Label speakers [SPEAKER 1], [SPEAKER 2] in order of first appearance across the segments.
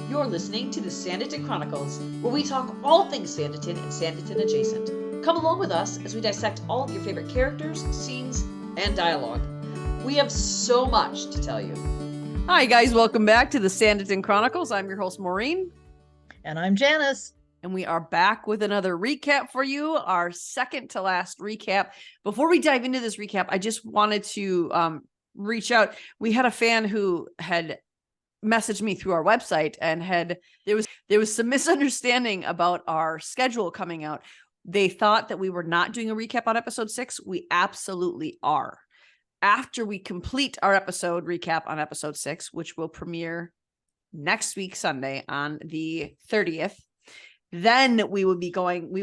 [SPEAKER 1] You're listening to the Sanditon Chronicles, where we talk all things Sanditon and Sanditon adjacent. Come along with us as we dissect all of your favorite characters, scenes, and dialogue. We have so much to tell you. Hi guys, welcome back to the Sanditon Chronicles. I'm your host Maureen.
[SPEAKER 2] And I'm Janice.
[SPEAKER 1] And we are back with another recap for you, our second to last recap. Before we dive into this recap, I just wanted to reach out. We had a fan who had messaged me through our website and there was some misunderstanding about our schedule coming out. They thought that we were not doing a recap on episode 6. We absolutely are. After we complete our episode recap on episode 6, which will premiere next week, Sunday on the 30th, then we will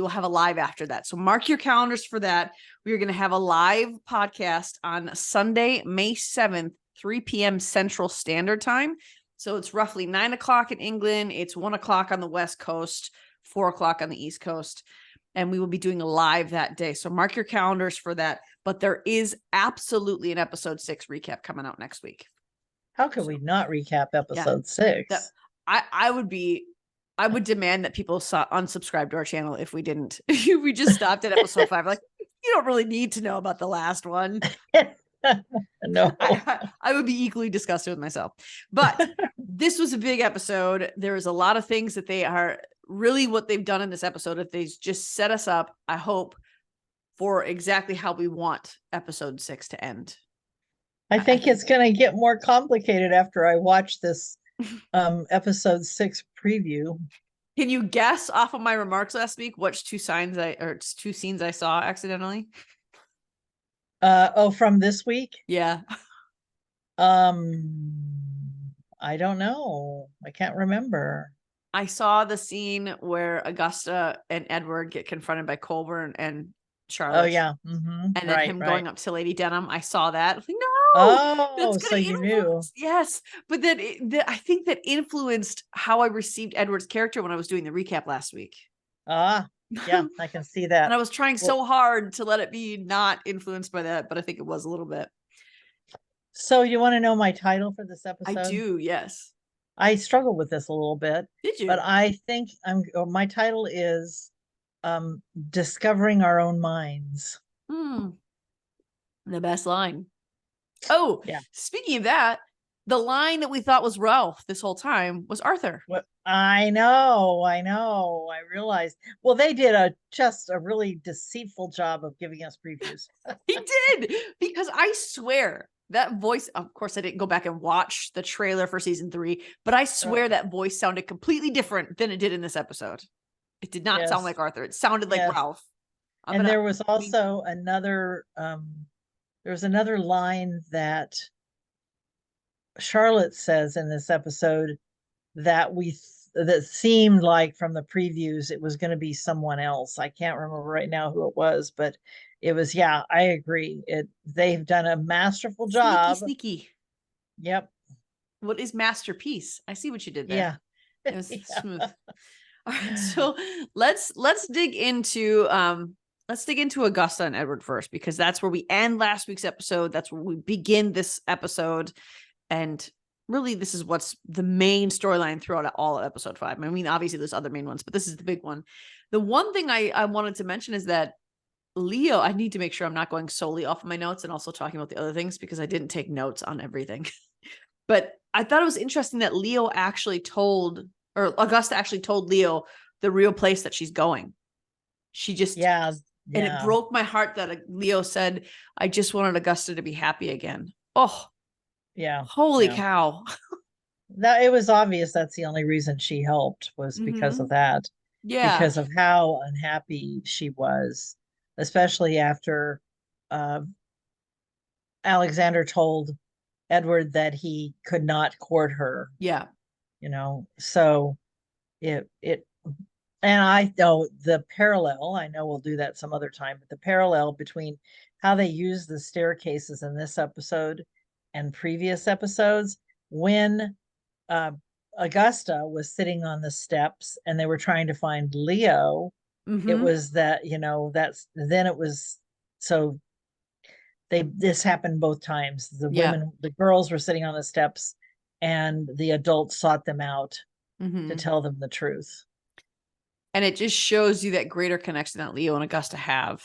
[SPEAKER 1] have a live after that. So mark your calendars for that. We are going to have a live podcast on Sunday, May 7th, 3 p.m. Central Standard Time. So it's roughly 9 o'clock in England. It's 1 o'clock on the West Coast, 4 o'clock on the East Coast. And we will be doing a live that day. So mark your calendars for that. But there is absolutely an episode 6 recap coming out next week.
[SPEAKER 2] How could we not recap episode 6?
[SPEAKER 1] I would demand that people unsubscribe to our channel if we didn't. We just stopped at episode 5. Like, you don't really need to know about the last one.
[SPEAKER 2] No.
[SPEAKER 1] I would be equally disgusted with myself. But this was a big episode. There was a lot of things that they are really what they've done in this episode. If they just set us up, I hope, for exactly how we want episode 6 to end.
[SPEAKER 2] I think it's going to get more complicated after I watch this episode 6 preview.
[SPEAKER 1] Can you guess off of my remarks last week which two scenes I saw accidentally?
[SPEAKER 2] From this week?
[SPEAKER 1] Yeah.
[SPEAKER 2] I don't know. I can't remember.
[SPEAKER 1] I saw the scene where Augusta and Edward get confronted by Colburn and Charlotte.
[SPEAKER 2] Oh yeah. Mm-hmm.
[SPEAKER 1] And then him going up to Lady Denham. I saw that. I was like, no.
[SPEAKER 2] Oh, so you knew.
[SPEAKER 1] Yes. But then I think that influenced how I received Edward's character when I was doing the recap last week.
[SPEAKER 2] Yeah, I can see that.
[SPEAKER 1] And I was trying so hard to let it be not influenced by that, but I think it was a little bit.
[SPEAKER 2] So you want to know my title for this episode?
[SPEAKER 1] I do, yes.
[SPEAKER 2] I struggled with this a little bit.
[SPEAKER 1] Did you?
[SPEAKER 2] But I think my title is Discovering Our Own Minds.
[SPEAKER 1] The best line. Oh,
[SPEAKER 2] yeah.
[SPEAKER 1] Speaking of that, the line that we thought was Ralph this whole time was Arthur.
[SPEAKER 2] Well, I know. I realized. Well, they did just a really deceitful job of giving us previews.
[SPEAKER 1] He did, because I swear that voice, of course, I didn't go back and watch the trailer for season 3, but I swear that voice sounded completely different than it did in this episode. It did not sound like Arthur. It sounded like Ralph.
[SPEAKER 2] And there was also another line that Charlotte says in this episode that that seemed like from the previews it was going to be someone else. I can't remember right now who it was, but it was, I agree. They've done a masterful job.
[SPEAKER 1] Sneaky.
[SPEAKER 2] Yep.
[SPEAKER 1] What is masterpiece? I see what you did there.
[SPEAKER 2] Yeah.
[SPEAKER 1] It was smooth. All right, so let's dig into Augusta and Edward first, because that's where we end last week's episode. That's where we begin this episode. And really, this is what's the main storyline throughout all of episode 5. I mean, obviously there's other main ones, but this is the big one. The one thing I wanted to mention is that Leo, I need to make sure I'm not going solely off of my notes and also talking about the other things, because I didn't take notes on everything. But I thought it was interesting that Augusta actually told Leo the real place that she's going. She just, and it broke my heart that Leo said, I just wanted Augusta to be happy again. Oh,
[SPEAKER 2] yeah.
[SPEAKER 1] Holy cow.
[SPEAKER 2] It was obvious that's the only reason she helped was because of that.
[SPEAKER 1] Yeah.
[SPEAKER 2] Because of how unhappy she was, especially after Alexander told Edward that he could not court her.
[SPEAKER 1] Yeah.
[SPEAKER 2] So and I know the parallel, I know we'll do that some other time, but the parallel between how they use the staircases in this episode and previous episodes, when Augusta was sitting on the steps and they were trying to find Leo, it was that, so this happened both times. The girls were sitting on the steps and the adults sought them out to tell them the truth.
[SPEAKER 1] And it just shows you that greater connection that Leo and Augusta have,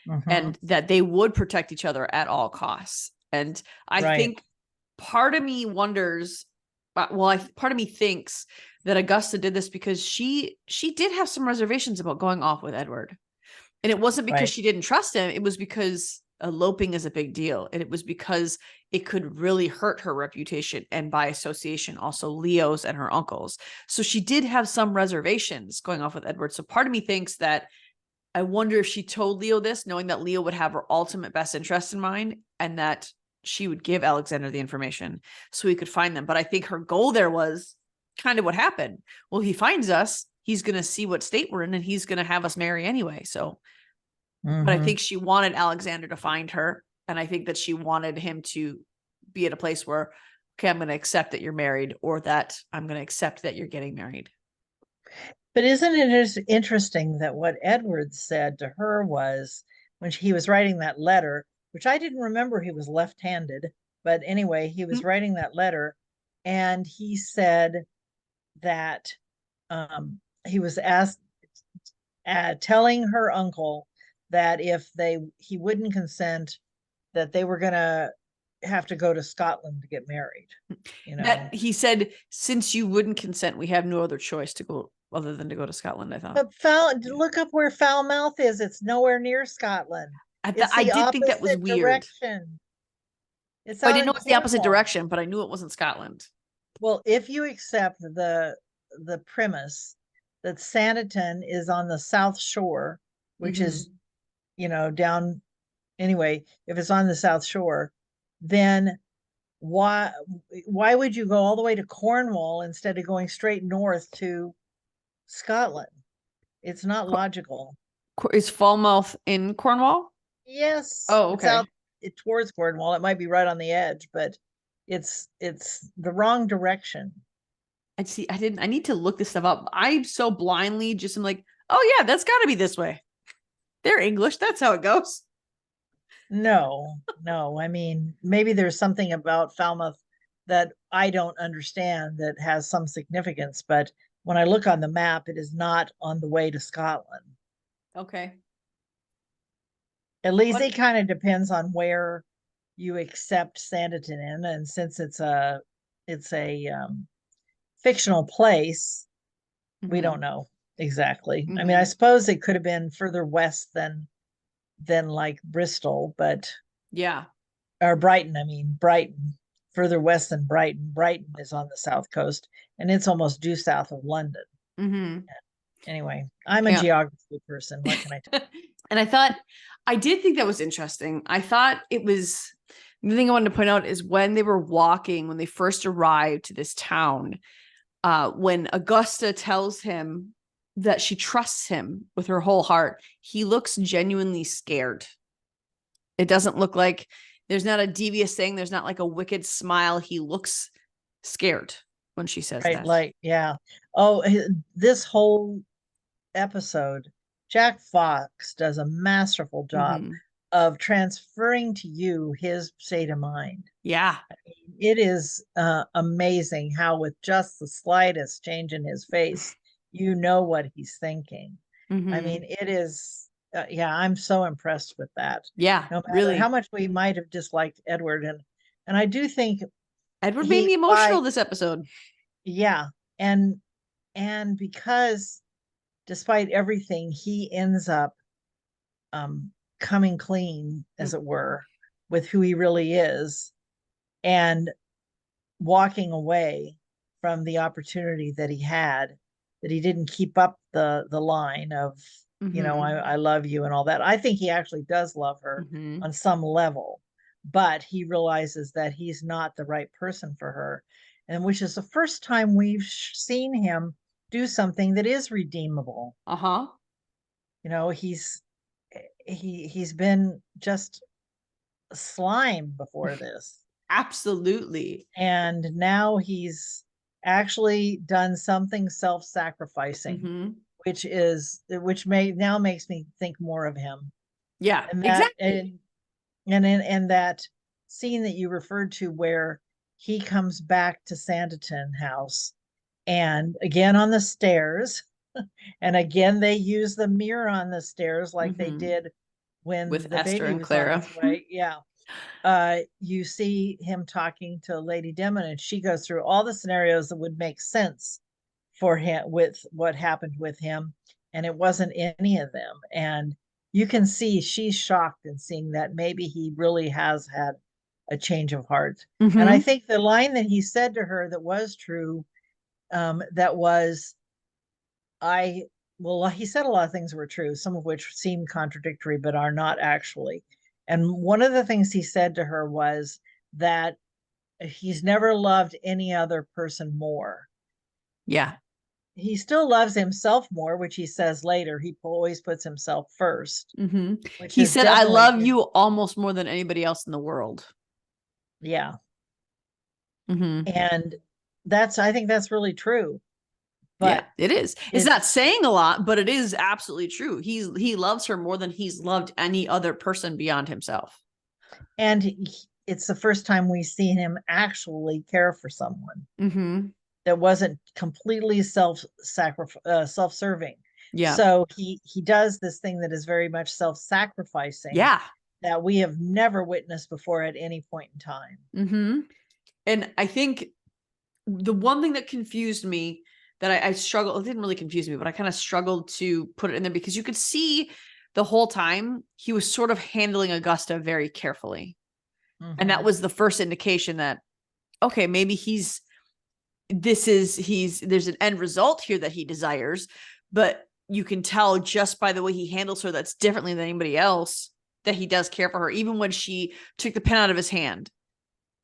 [SPEAKER 2] Mm-hmm.
[SPEAKER 1] and that they would protect each other at all costs. And I think part of me wonders, part of me thinks that Augusta did this because she did have some reservations about going off with Edward. And it wasn't because she didn't trust him. It was because eloping is a big deal. And it was because it could really hurt her reputation. And by association, also Leo's and her uncle's. So she did have some reservations going off with Edward. So part of me thinks that, I wonder if she told Leo this, knowing that Leo would have her ultimate best interest in mind, and that she would give Alexander the information so he could find them. But I think her goal there was kind of what happened. Well, he finds us, he's going to see what state we're in, and he's going to have us marry anyway. So, but I think she wanted Alexander to find her. And I think that she wanted him to be at a place where, okay, I'm going to accept that you're married, or that I'm going to accept that you're getting married.
[SPEAKER 2] But isn't it interesting that what Edward said to her was, when he was writing that letter, which I didn't remember he was left-handed, but anyway, he was writing that letter, and he said that he was asked, telling her uncle that if he wouldn't consent, that they were going to have to go to Scotland to get married. You know,
[SPEAKER 1] that he said, since you wouldn't consent, we have no other choice to go other than to go to Scotland. I thought,
[SPEAKER 2] but look up where Falmouth is. It's nowhere near Scotland.
[SPEAKER 1] I did think that was weird.
[SPEAKER 2] Direction. It's
[SPEAKER 1] I didn't know it's the opposite direction, but I knew it wasn't Scotland.
[SPEAKER 2] Well, if you accept the premise that Sanditon is on the South Shore, which is, down anyway, if it's on the South Shore, then why would you go all the way to Cornwall instead of going straight north to Scotland? It's not logical.
[SPEAKER 1] Is Falmouth in Cornwall?
[SPEAKER 2] Yes.
[SPEAKER 1] Oh, okay.
[SPEAKER 2] It's towards Cornwall. It might be right on the edge, but it's the wrong direction.
[SPEAKER 1] I need to look this stuff up. I so blindly just am like, oh yeah, that's got to be this way. They're English. That's how it goes.
[SPEAKER 2] No. I mean, maybe there's something about Falmouth that I don't understand that has some significance, but when I look on the map, it is not on the way to Scotland.
[SPEAKER 1] Okay.
[SPEAKER 2] At least it kind of depends on where you accept Sanditon in, and since it's a fictional place, we don't know exactly. I mean, I suppose it could have been further west than like Bristol, but or Brighton. I mean, Brighton, further west than Brighton. Brighton is on the south coast, and it's almost due south of London. Anyway, I'm a geography person. What can I tell you?
[SPEAKER 1] And I did think that was interesting. I thought it was, the thing I wanted to point out is when they were walking, when they first arrived to this town, when Augusta tells him that she trusts him with her whole heart, he looks genuinely scared. It doesn't look like, there's not a devious thing. There's not like a wicked smile. He looks scared when she says that.
[SPEAKER 2] Like, yeah. Oh, this whole episode, Jack Fox does a masterful job of transferring to you his state of mind.
[SPEAKER 1] Yeah.
[SPEAKER 2] I mean, it is amazing how with just the slightest change in his face, you know what he's thinking. I mean, it is, I'm so impressed with that.
[SPEAKER 1] Yeah,
[SPEAKER 2] no matter
[SPEAKER 1] really.
[SPEAKER 2] How much we might have disliked Edward. And I do think
[SPEAKER 1] Edward made me emotional this episode.
[SPEAKER 2] Yeah. And because despite everything, he ends up coming clean, as it were, with who he really is, and walking away from the opportunity that he had, that he didn't keep up the line of, I love you and all that. I think he actually does love her on some level, but he realizes that he's not the right person for her. And which is the first time we've seen him do something that is redeemable. He's been just slime before this.
[SPEAKER 1] Absolutely.
[SPEAKER 2] And now he's actually done something self-sacrificing, which makes me think more of him.
[SPEAKER 1] Yeah,
[SPEAKER 2] and that, exactly. And that scene that you referred to where he comes back to Sanditon House and again on the stairs. And again, they use the mirror on the stairs like they did when
[SPEAKER 1] With
[SPEAKER 2] the
[SPEAKER 1] Esther
[SPEAKER 2] baby
[SPEAKER 1] and
[SPEAKER 2] was on
[SPEAKER 1] Clara.
[SPEAKER 2] its way. Yeah. You see him talking to Lady Denham, and she goes through all the scenarios that would make sense for him with what happened with him, and it wasn't any of them. And you can see she's shocked in seeing that maybe he really has had a change of heart. And I think the line that he said to her that was true, that was, well, he said a lot of things were true, some of which seem contradictory, but are not actually. And one of the things he said to her was that he's never loved any other person more.
[SPEAKER 1] Yeah.
[SPEAKER 2] He still loves himself more, which he says later. He always puts himself first. Which
[SPEAKER 1] He
[SPEAKER 2] is
[SPEAKER 1] said, I
[SPEAKER 2] definitely
[SPEAKER 1] love you almost more than anybody else in the world.
[SPEAKER 2] Yeah. And I think that's really true. But
[SPEAKER 1] yeah, it is. It's not saying a lot, but it is absolutely true. He loves her more than he's loved any other person beyond himself.
[SPEAKER 2] And it's the first time we see him actually care for someone that wasn't completely self-serving.
[SPEAKER 1] Yeah.
[SPEAKER 2] So he does this thing that is very much self-sacrificing.
[SPEAKER 1] Yeah.
[SPEAKER 2] That we have never witnessed before at any point in time.
[SPEAKER 1] And I think the one thing that confused me, that I struggled, it didn't really confuse me, but I kind of struggled to put it in there, because you could see the whole time he was sort of handling Augusta very carefully. And that was the first indication that, okay, maybe there's an end result here that he desires, but you can tell just by the way he handles her that's differently than anybody else that he does care for her. Even when she took the pen out of his hand,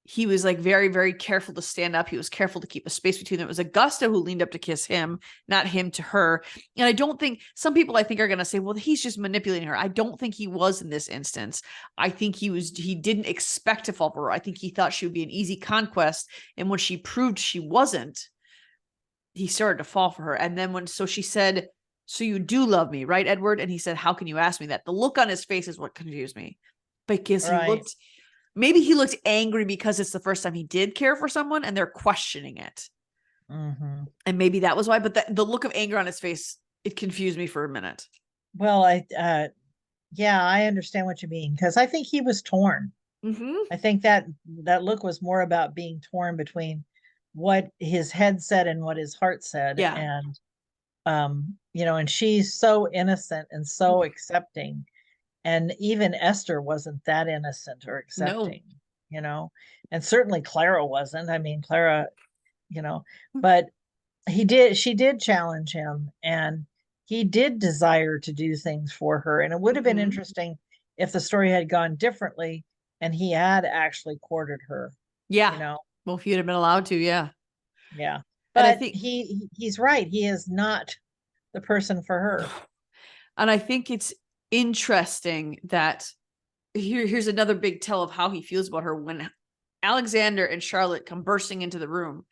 [SPEAKER 1] he was like very, very careful to stand up. He was careful to keep a space between them. It was Augusta who leaned up to kiss him, not him to her. And I don't think, some people I think are going to say, well, he's just manipulating her. I don't think he was in this instance. I think he didn't expect to fall for her. I think he thought she would be an easy conquest. And when she proved she wasn't, he started to fall for her. And then so she said, so you do love me, right, Edward? And he said, how can you ask me that? The look on his face is what confused me, because maybe he looked angry because it's the first time he did care for someone and they're questioning it. And maybe that was why, but the look of anger on his face, it confused me for a minute.
[SPEAKER 2] Well, I understand what you mean, because I think he was torn. I think that look was more about being torn between what his head said and what his heart said.
[SPEAKER 1] Yeah.
[SPEAKER 2] And, and she's so innocent and so accepting. And even Esther wasn't that innocent or accepting, and certainly Clara wasn't. I mean, Clara, but she did challenge him, and he did desire to do things for her. And it would have been interesting if the story had gone differently and he had actually courted her.
[SPEAKER 1] Yeah. Well, if he'd have been allowed to, yeah.
[SPEAKER 2] Yeah. But I think he's right. He is not the person for her.
[SPEAKER 1] And I think it's interesting that here's another big tell of how he feels about her. When Alexander and Charlotte come bursting into the room,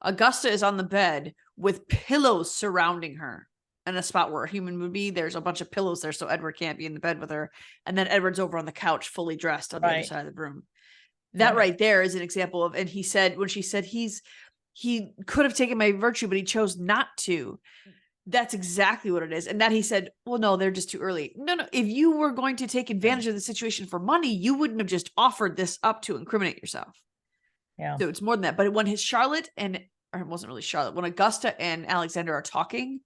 [SPEAKER 1] Augusta is on the bed with pillows surrounding her, in a spot where a human would be. There's a bunch of pillows there, so Edward can't be in the bed with her. And then Edward's over on the couch, fully dressed on the other side of the room. That right there is an example of, and he said, when she said he could have taken my virtue, but he chose not to. That's exactly what it is. And that he said, well, no, they're just too early. No. If you were going to take advantage of the situation for money, you wouldn't have just offered this up to incriminate yourself.
[SPEAKER 2] Yeah.
[SPEAKER 1] So it's more than that. But when it wasn't really Charlotte, when Augusta and Alexander are talking,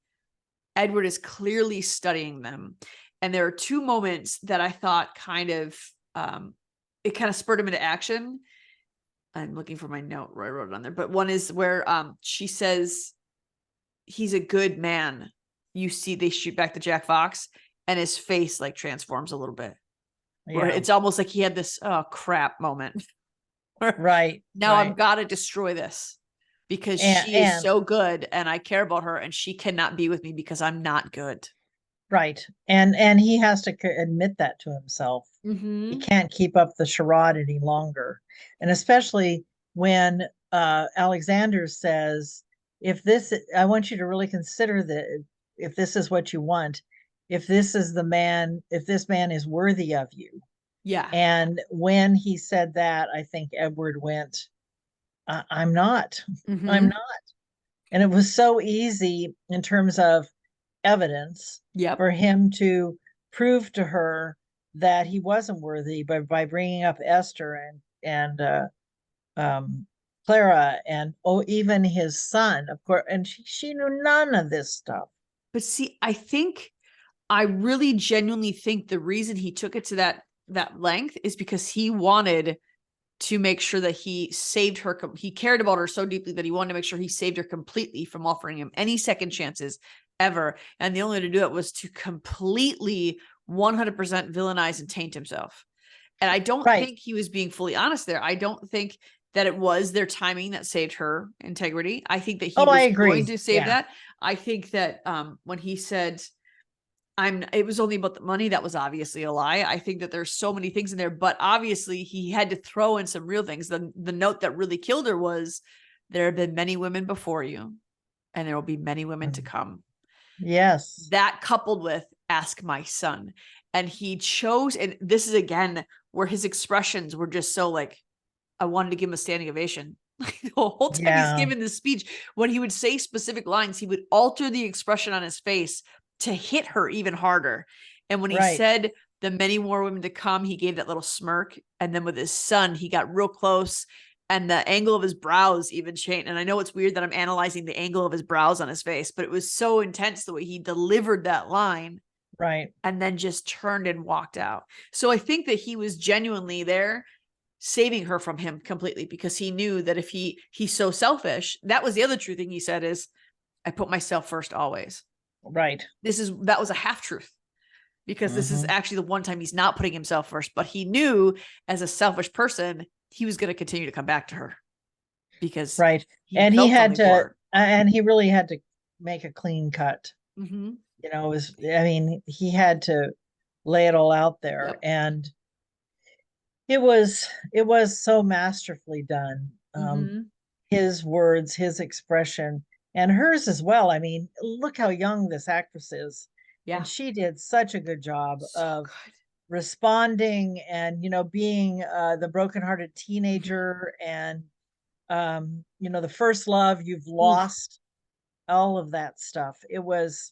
[SPEAKER 1] Edward is clearly studying them. And there are two moments that I thought it kind of spurred him into action. I'm looking for my note where I wrote it on there. But one is where she says, he's a good man. You see, they shoot back to Jack Fox and his face like transforms a little bit. Yeah. Where it's almost like he had this, oh crap moment.
[SPEAKER 2] Right.
[SPEAKER 1] Now I've got to destroy this because she is so good and I care about her and she cannot be with me because I'm not good.
[SPEAKER 2] Right. And he has to admit that to himself. He can't keep up the charade any longer. And especially when Alexander says, I want you to really consider that if this is what you want, if this man is worthy of you.
[SPEAKER 1] Yeah.
[SPEAKER 2] And when he said that, I think Edward went, I'm not. I'm not. And it was so easy in terms of evidence
[SPEAKER 1] Yep.
[SPEAKER 2] for him to prove to her that he wasn't worthy by bringing up Esther and Clara and even his son, of course. And she knew none of this stuff.
[SPEAKER 1] But see, I really genuinely think the reason he took it to that length is because he wanted to make sure that he saved her. He cared about her so deeply that he wanted to make sure he saved her completely from offering him any second chances ever. And the only way to do it was to completely 100% villainize and taint himself. And I don't think he was being fully honest there. I don't think that it was their timing that saved her integrity. I think that he was going to save that. I think that when he said, it was only about the money, that was obviously a lie. I think that there's so many things in there, but obviously he had to throw in some real things. The note that really killed her was, there have been many women before you, and there will be many women to come.
[SPEAKER 2] Yes.
[SPEAKER 1] That coupled with ask my son. And he chose, and this is again where his expressions were just so like, I wanted to give him a standing ovation. The whole time he's giving this speech, when he would say specific lines, he would alter the expression on his face to hit her even harder. And when he said the many more women to come, he gave that little smirk. And then with his son, he got real close and the angle of his brows even changed. And I know it's weird that I'm analyzing the angle of his brows on his face, but it was so intense the way he delivered that line.
[SPEAKER 2] Right.
[SPEAKER 1] And then just turned and walked out. So I think that he was genuinely there saving her from him completely, because he knew that if he's so selfish, that was the other true thing he said is, I put myself first always.
[SPEAKER 2] Right.
[SPEAKER 1] That was a half truth, because this is actually the one time he's not putting himself first, but he knew as a selfish person, he was going to continue to come back to her because
[SPEAKER 2] and he had to, and he really had to make a clean cut. You know, he had to lay it all out there. And it was so masterfully done. His words, his expression, and hers as well. I mean, look how young this actress is. Yeah. And she did such a good job of responding and, being the brokenhearted teenager and, the first love you've lost, all of that stuff. It was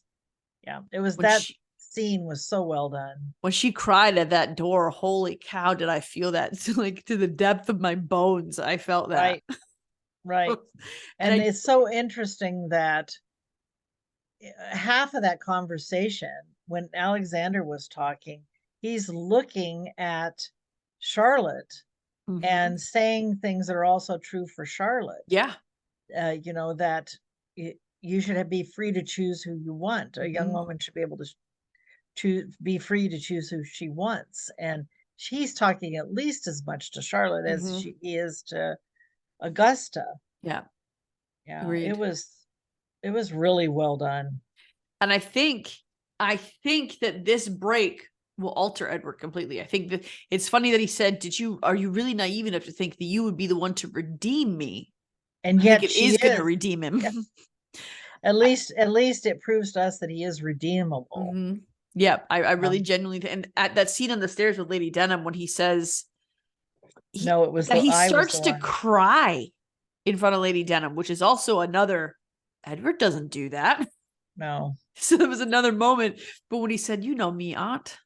[SPEAKER 2] that scene was so well done.
[SPEAKER 1] When she cried at that door, holy cow, did I feel that like to the depth of my bones. I felt that.
[SPEAKER 2] Right. And it's so interesting that half of that conversation, when Alexander was talking, he's looking at Charlotte and saying things that are also true for Charlotte.
[SPEAKER 1] Yeah.
[SPEAKER 2] That you should be free to choose who you want. A young woman should be able to be free to choose who she wants. And she's talking at least as much to Charlotte as she is to Augusta.
[SPEAKER 1] Yeah.
[SPEAKER 2] Agreed. It was really well done.
[SPEAKER 1] And I think that this break will alter Edward completely. I think that it's funny that he said, are you really naive enough to think that you would be the one to redeem me?
[SPEAKER 2] And yet
[SPEAKER 1] it is going to redeem him.
[SPEAKER 2] Yeah. At least it proves to us that he is redeemable.
[SPEAKER 1] Yeah, I really genuinely, and at that scene on the stairs with Lady Denham, when he says, he starts to cry in front of Lady Denham, which is also another, Edward doesn't do that.
[SPEAKER 2] No.
[SPEAKER 1] So there was another moment, but when he said, you know me, Aunt,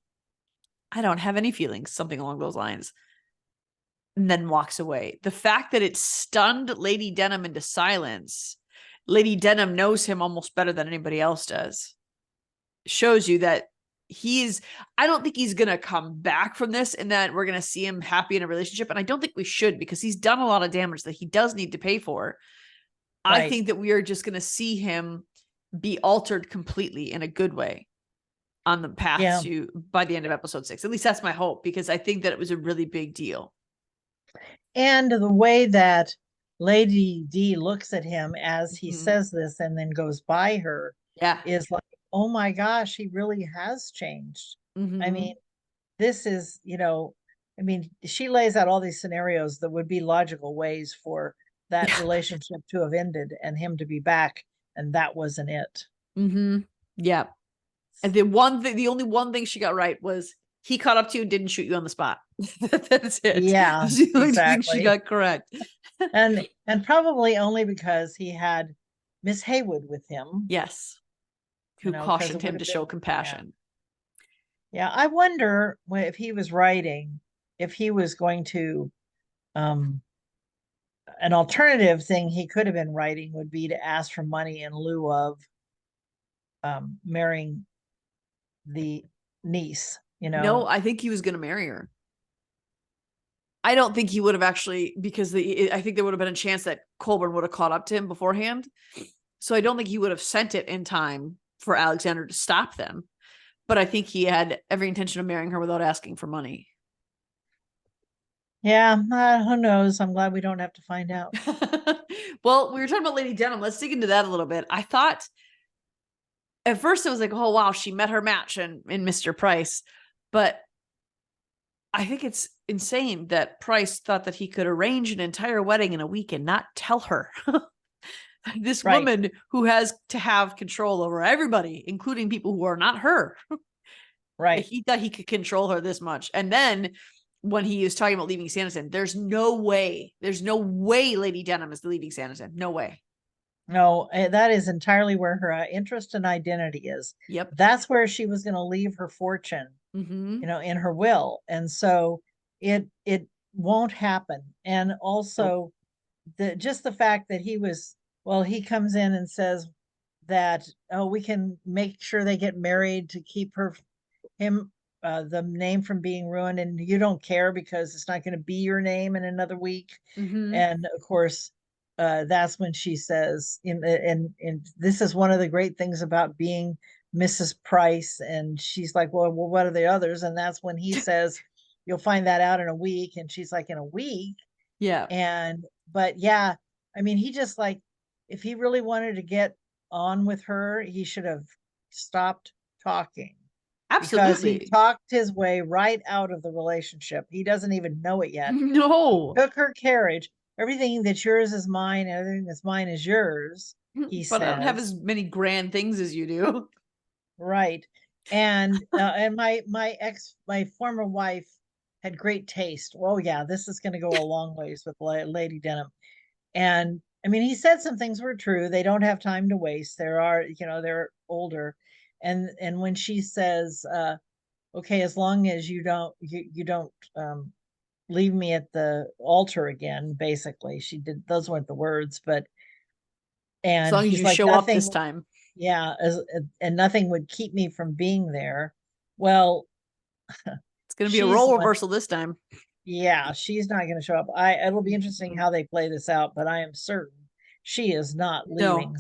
[SPEAKER 1] I don't have any feelings, something along those lines, and then walks away. The fact that it stunned Lady Denham into silence, Lady Denham knows him almost better than anybody else does, shows you that I don't think he's going to come back from this and that we're going to see him happy in a relationship. And I don't think we should, because he's done a lot of damage that he does need to pay for. Right. I think that we are just going to see him be altered completely in a good way on the path to, by the end of episode 6. At least that's my hope, because I think that it was a really big deal.
[SPEAKER 2] And the way that Lady D looks at him as he says this and then goes by her is like, oh my gosh, he really has changed. I mean, this is, she lays out all these scenarios that would be logical ways for that relationship to have ended and him to be back. And that wasn't it.
[SPEAKER 1] Yeah. And the only one thing she got right was he caught up to you and didn't shoot you on the spot. That's it.
[SPEAKER 2] Yeah,
[SPEAKER 1] that's the only thing she got correct.
[SPEAKER 2] and probably only because he had Miss Haywood with him.
[SPEAKER 1] Yes.
[SPEAKER 2] You
[SPEAKER 1] Who
[SPEAKER 2] know, because
[SPEAKER 1] cautioned
[SPEAKER 2] it would
[SPEAKER 1] him to
[SPEAKER 2] have
[SPEAKER 1] show
[SPEAKER 2] been,
[SPEAKER 1] compassion.
[SPEAKER 2] yeah. I wonder if he was writing, if he was going to, an alternative thing he could have been writing would be to ask for money in lieu of marrying the niece, you
[SPEAKER 1] No,
[SPEAKER 2] know.
[SPEAKER 1] I think he was going to marry her. I don't think he would have actually, because I think there would have been a chance that Colburn would have caught up to him beforehand. So I don't think he would have sent it in time for Alexander to stop them. But I think he had every intention of marrying her without asking for money.
[SPEAKER 2] Yeah, who knows? I'm glad we don't have to find out.
[SPEAKER 1] Well, we were talking about Lady Denham. Let's dig into that a little bit. I thought at first it was like, oh, wow, she met her match in Mr. Price. But I think it's insane that Price thought that he could arrange an entire wedding in a week and not tell her. This
[SPEAKER 2] Right.
[SPEAKER 1] woman who has to have control over everybody, including people who are not her.
[SPEAKER 2] Right.
[SPEAKER 1] He thought he could control her this much. And then when he was talking about leaving Sanditon, there's no way Lady Denham is leaving Sanditon. No way.
[SPEAKER 2] No, that is entirely where her interest and identity is.
[SPEAKER 1] Yep.
[SPEAKER 2] That's where she was going to leave her fortune,
[SPEAKER 1] Mm-hmm.
[SPEAKER 2] you know, in her will. And so it won't happen. And also just the fact that he comes in and says that, oh, we can make sure they get married to keep him the name from being ruined, and you don't care because it's not going to be your name in another week.
[SPEAKER 1] Mm-hmm.
[SPEAKER 2] And of course, that's when she says, and this is one of the great things about being Mrs. Price. And she's like, well, what are the others? And that's when he says, you'll find that out in a week. And she's like, in a week?
[SPEAKER 1] Yeah.
[SPEAKER 2] But yeah, I mean, he just like, if he really wanted to get on with her, he should have stopped talking. Because he
[SPEAKER 1] Absolutely.
[SPEAKER 2] talked his way right out of the relationship. He doesn't even know it yet. He
[SPEAKER 1] No.
[SPEAKER 2] took her carriage. Everything that's yours is mine. Everything that's mine is yours, he
[SPEAKER 1] But I don't have
[SPEAKER 2] says.
[SPEAKER 1] as many grand things as you do.
[SPEAKER 2] Right. And my former wife had great taste. Oh yeah, this is going to go a long ways with Lady Denham. And I mean, he said some things were true. They don't have time to waste. They're older. And when she says, okay, as long as you don't leave me at the altar again, basically, she did, those weren't the words, but,
[SPEAKER 1] As
[SPEAKER 2] and
[SPEAKER 1] long as
[SPEAKER 2] he's
[SPEAKER 1] you
[SPEAKER 2] like,
[SPEAKER 1] show up
[SPEAKER 2] nothing,
[SPEAKER 1] this time.
[SPEAKER 2] yeah, and nothing would keep me from being there. Well,
[SPEAKER 1] It's going to be a
[SPEAKER 2] she's
[SPEAKER 1] role
[SPEAKER 2] one,
[SPEAKER 1] reversal this time.
[SPEAKER 2] yeah, she's not going to show up. It'll be interesting how they play this out, but I am certain she is not
[SPEAKER 1] No.
[SPEAKER 2] leaving.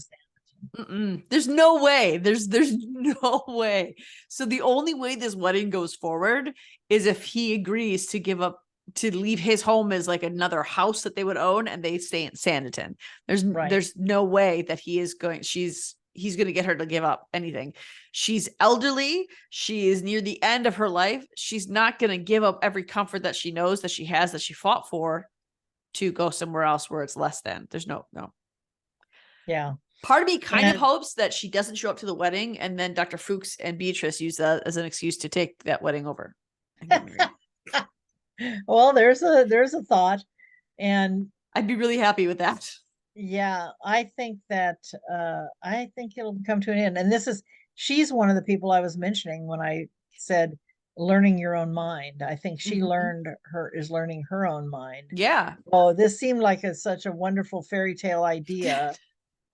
[SPEAKER 1] There's no way. There's no way. So the only way this wedding goes forward is if he agrees to give up, to leave his home as like another house that they would own, and they stay in Sanditon. There's no way that he's going to get her to give up anything. She's elderly. She is near the end of her life. She's not going to give up every comfort that she knows that she has, that she fought for, to go somewhere else where it's less than. There's no.
[SPEAKER 2] Yeah.
[SPEAKER 1] Part of me kind of hopes that she doesn't show up to the wedding, and then Dr. Fuchs and Beatrice use that as an excuse to take that wedding over and get married.
[SPEAKER 2] Well, there's a thought. And
[SPEAKER 1] I'd be really happy with that.
[SPEAKER 2] yeah, I think it'll come to an end. And she's one of the people I was mentioning when I said learning your own mind. I think she is learning her own mind.
[SPEAKER 1] Yeah.
[SPEAKER 2] Oh, this seemed like such a wonderful fairy tale idea.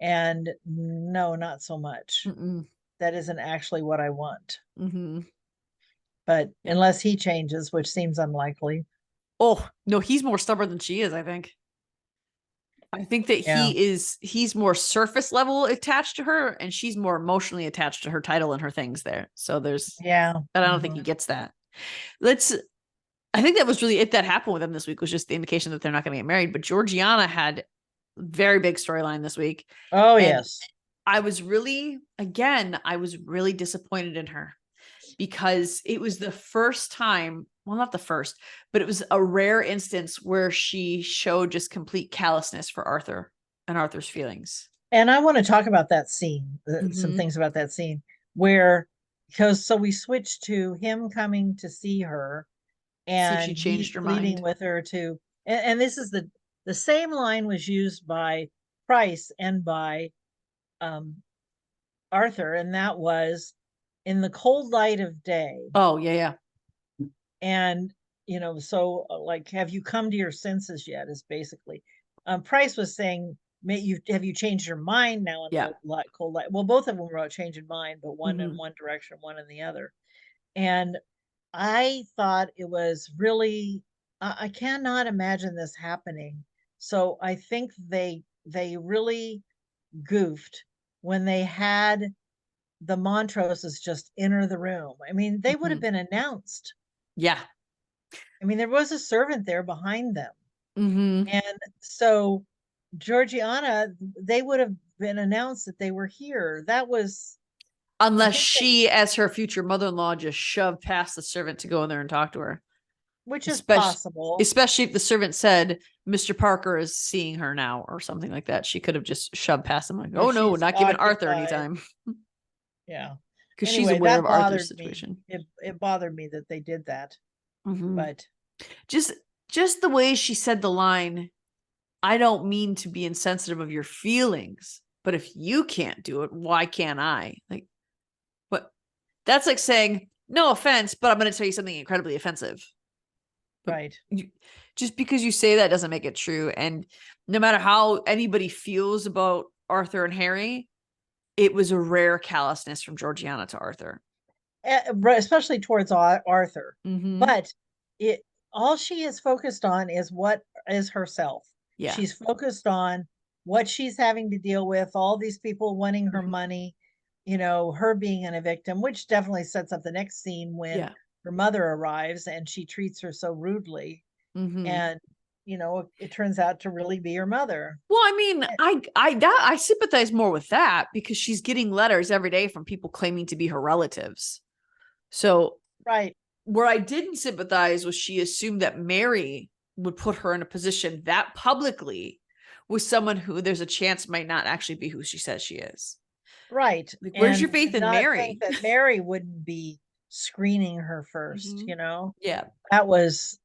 [SPEAKER 2] And no, not so much. That isn't actually what I want. But unless he changes, which seems unlikely.
[SPEAKER 1] Oh, no, he's more stubborn than she is, I think. I think that he's more surface level attached to her, and she's more emotionally attached to her title and her things there. So but I don't think he gets that. I think that was really it that happened with them this week, was just the indication that they're not going to get married. But Georgiana had very big storyline this week.
[SPEAKER 2] Oh, yes.
[SPEAKER 1] I was really disappointed in her, because it was the first time, well, not the first, but it was a rare instance where she showed just complete callousness for Arthur and Arthur's feelings.
[SPEAKER 2] And I want to talk about that scene, some things about that scene so we switched to him coming to see her, and
[SPEAKER 1] she changed her
[SPEAKER 2] pleading
[SPEAKER 1] mind
[SPEAKER 2] with her and this is the same line was used by Price and by um, Arthur, and that was in the cold light of day.
[SPEAKER 1] Oh, yeah.
[SPEAKER 2] And, so like, have you come to your senses yet? Is basically, Price was saying, have you changed your mind now in
[SPEAKER 1] Yeah.
[SPEAKER 2] the cold light? Well, both of them were about changing mind, but one in
[SPEAKER 1] Mhm.
[SPEAKER 2] one direction, one in the other. And I thought it was really, I cannot imagine this happening. So I think they really goofed when they had the Montroses just enter the room. I mean, they would have
[SPEAKER 1] Mhm.
[SPEAKER 2] been announced.
[SPEAKER 1] Yeah.
[SPEAKER 2] I mean, there was a servant there behind them.
[SPEAKER 1] Mhm.
[SPEAKER 2] And so Georgiana, they would have been announced that they were here. That was, I
[SPEAKER 1] Unless
[SPEAKER 2] think that,
[SPEAKER 1] she, as her future mother-in-law, just shoved past the servant to go in there and talk to her.
[SPEAKER 2] which is
[SPEAKER 1] Especially,
[SPEAKER 2] possible.
[SPEAKER 1] especially if the servant said, Mr. Parker is seeing her now or something like that. She could have just shoved past him like,
[SPEAKER 2] Or
[SPEAKER 1] oh no,
[SPEAKER 2] she's
[SPEAKER 1] not giving Arthur any
[SPEAKER 2] occupied.
[SPEAKER 1] time.
[SPEAKER 2] Yeah.
[SPEAKER 1] Because she's
[SPEAKER 2] Anyway,
[SPEAKER 1] aware
[SPEAKER 2] that
[SPEAKER 1] of Arthur's
[SPEAKER 2] bothered me.
[SPEAKER 1] situation.
[SPEAKER 2] It bothered me that they did that.
[SPEAKER 1] Mhm.
[SPEAKER 2] But
[SPEAKER 1] Just the way she said the line, I don't mean to be insensitive of your feelings, but if you can't do it, why can't I? Like, but that's like saying, no offense, but I'm going to tell you something incredibly offensive. But
[SPEAKER 2] right.
[SPEAKER 1] just because you say that doesn't make it true. And no matter how anybody feels about Arthur and Harry, it was a rare callousness from Georgiana to Arthur.
[SPEAKER 2] Especially towards Arthur.
[SPEAKER 1] Mm-hmm.
[SPEAKER 2] But it all she is focused on is what is herself.
[SPEAKER 1] Yeah.
[SPEAKER 2] She's focused on what she's having to deal with, all these people wanting her
[SPEAKER 1] Mm-hmm.
[SPEAKER 2] money, her being a victim, which definitely sets up the next scene when
[SPEAKER 1] Yeah.
[SPEAKER 2] her mother arrives and she treats her so rudely.
[SPEAKER 1] Mm-hmm.
[SPEAKER 2] And it turns out to really be her mother.
[SPEAKER 1] Well, I mean, I sympathize more with that because she's getting letters every day from people claiming to be her relatives. So
[SPEAKER 2] Right.
[SPEAKER 1] where I didn't sympathize was she assumed that Mary would put her in a position that publicly with someone who there's a chance might not actually be who she says she is.
[SPEAKER 2] Right.
[SPEAKER 1] Like, where's your
[SPEAKER 2] And
[SPEAKER 1] faith
[SPEAKER 2] to
[SPEAKER 1] in
[SPEAKER 2] not think
[SPEAKER 1] Mary?
[SPEAKER 2] that Mary wouldn't be screening her 1st,
[SPEAKER 1] Mm-hmm. Yeah.
[SPEAKER 2] that was,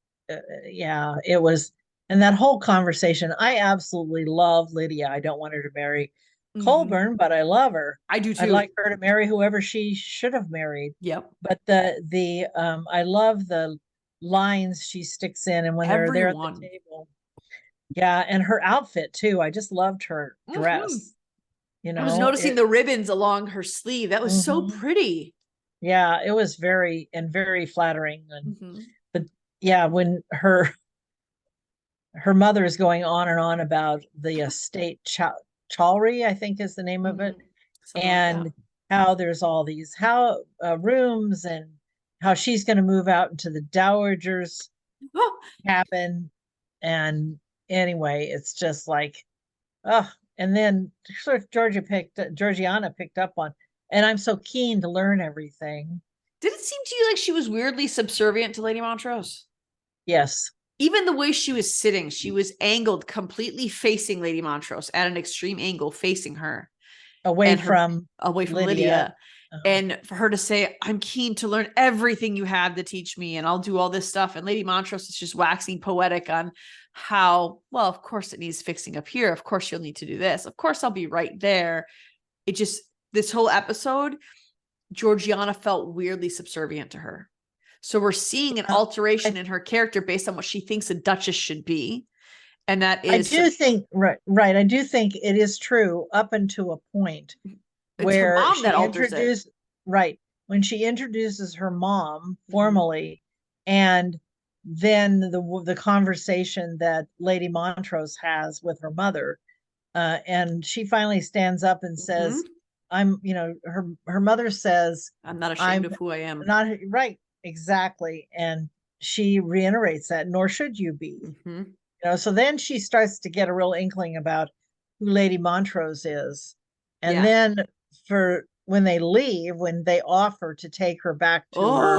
[SPEAKER 2] yeah, it was. And that whole conversation, I absolutely love Lydia. I don't want her to marry
[SPEAKER 1] Mm-hmm.
[SPEAKER 2] Colburn, but I love her.
[SPEAKER 1] I do
[SPEAKER 2] I'd
[SPEAKER 1] too.
[SPEAKER 2] like her to marry whoever she should have married.
[SPEAKER 1] Yep.
[SPEAKER 2] But I love the lines she sticks in, and when they're there at the
[SPEAKER 1] Everyone.
[SPEAKER 2] table. Yeah, and her outfit too. I just loved her
[SPEAKER 1] Mm-hmm.
[SPEAKER 2] dress.
[SPEAKER 1] I was noticing the ribbons along her sleeve. That was so
[SPEAKER 2] Mhm.
[SPEAKER 1] pretty.
[SPEAKER 2] Yeah, it was very flattering. And
[SPEAKER 1] Mm-hmm.
[SPEAKER 2] but yeah, when her mother is going on and on about the estate Chalry, I think is the name of it,
[SPEAKER 1] Mm-hmm. Something like that.
[SPEAKER 2] and how there's all these rooms, and how she's going to move out into the dowager's cabin. And anyway, it's just like, oh, and then sort of Georgiana picked up on, and I'm so keen to learn everything.
[SPEAKER 1] Did it seem to you like she was weirdly subservient to Lady Montrose?
[SPEAKER 2] Yes.
[SPEAKER 1] Even the way she was sitting, she was angled completely facing Lady Montrose at an extreme angle facing her
[SPEAKER 2] Away
[SPEAKER 1] and her
[SPEAKER 2] from
[SPEAKER 1] away from
[SPEAKER 2] Lydia.
[SPEAKER 1] Lydia. And for her to say, I'm keen to learn everything you have to teach me, and I'll do all this stuff. And Lady Montrose is just waxing poetic on how, well, of course it needs fixing up here. Of course you'll need to do this. Of course I'll be right there. It just, this whole episode, Georgiana felt weirdly subservient to her. So we're seeing an alteration in her character based on what she thinks a duchess should be. And that
[SPEAKER 2] I
[SPEAKER 1] is,
[SPEAKER 2] do think, right. I do think it is true up until a point
[SPEAKER 1] it's her
[SPEAKER 2] where
[SPEAKER 1] mom that
[SPEAKER 2] she
[SPEAKER 1] alters it.
[SPEAKER 2] introduced, right, when she introduces her mom
[SPEAKER 1] Mhm.
[SPEAKER 2] formally, and then the conversation that Lady Montrose has with her mother, and she finally stands up and says,
[SPEAKER 1] Mhm.
[SPEAKER 2] her mother says,
[SPEAKER 1] I'm not ashamed
[SPEAKER 2] I'm
[SPEAKER 1] of who I am.
[SPEAKER 2] not right, exactly. And she reiterates that, nor should you be.
[SPEAKER 1] Mhm.
[SPEAKER 2] So then she starts to get a real inkling about who Lady Montrose is. And
[SPEAKER 1] Yeah.
[SPEAKER 2] then for when they leave, when they offer to take her back to her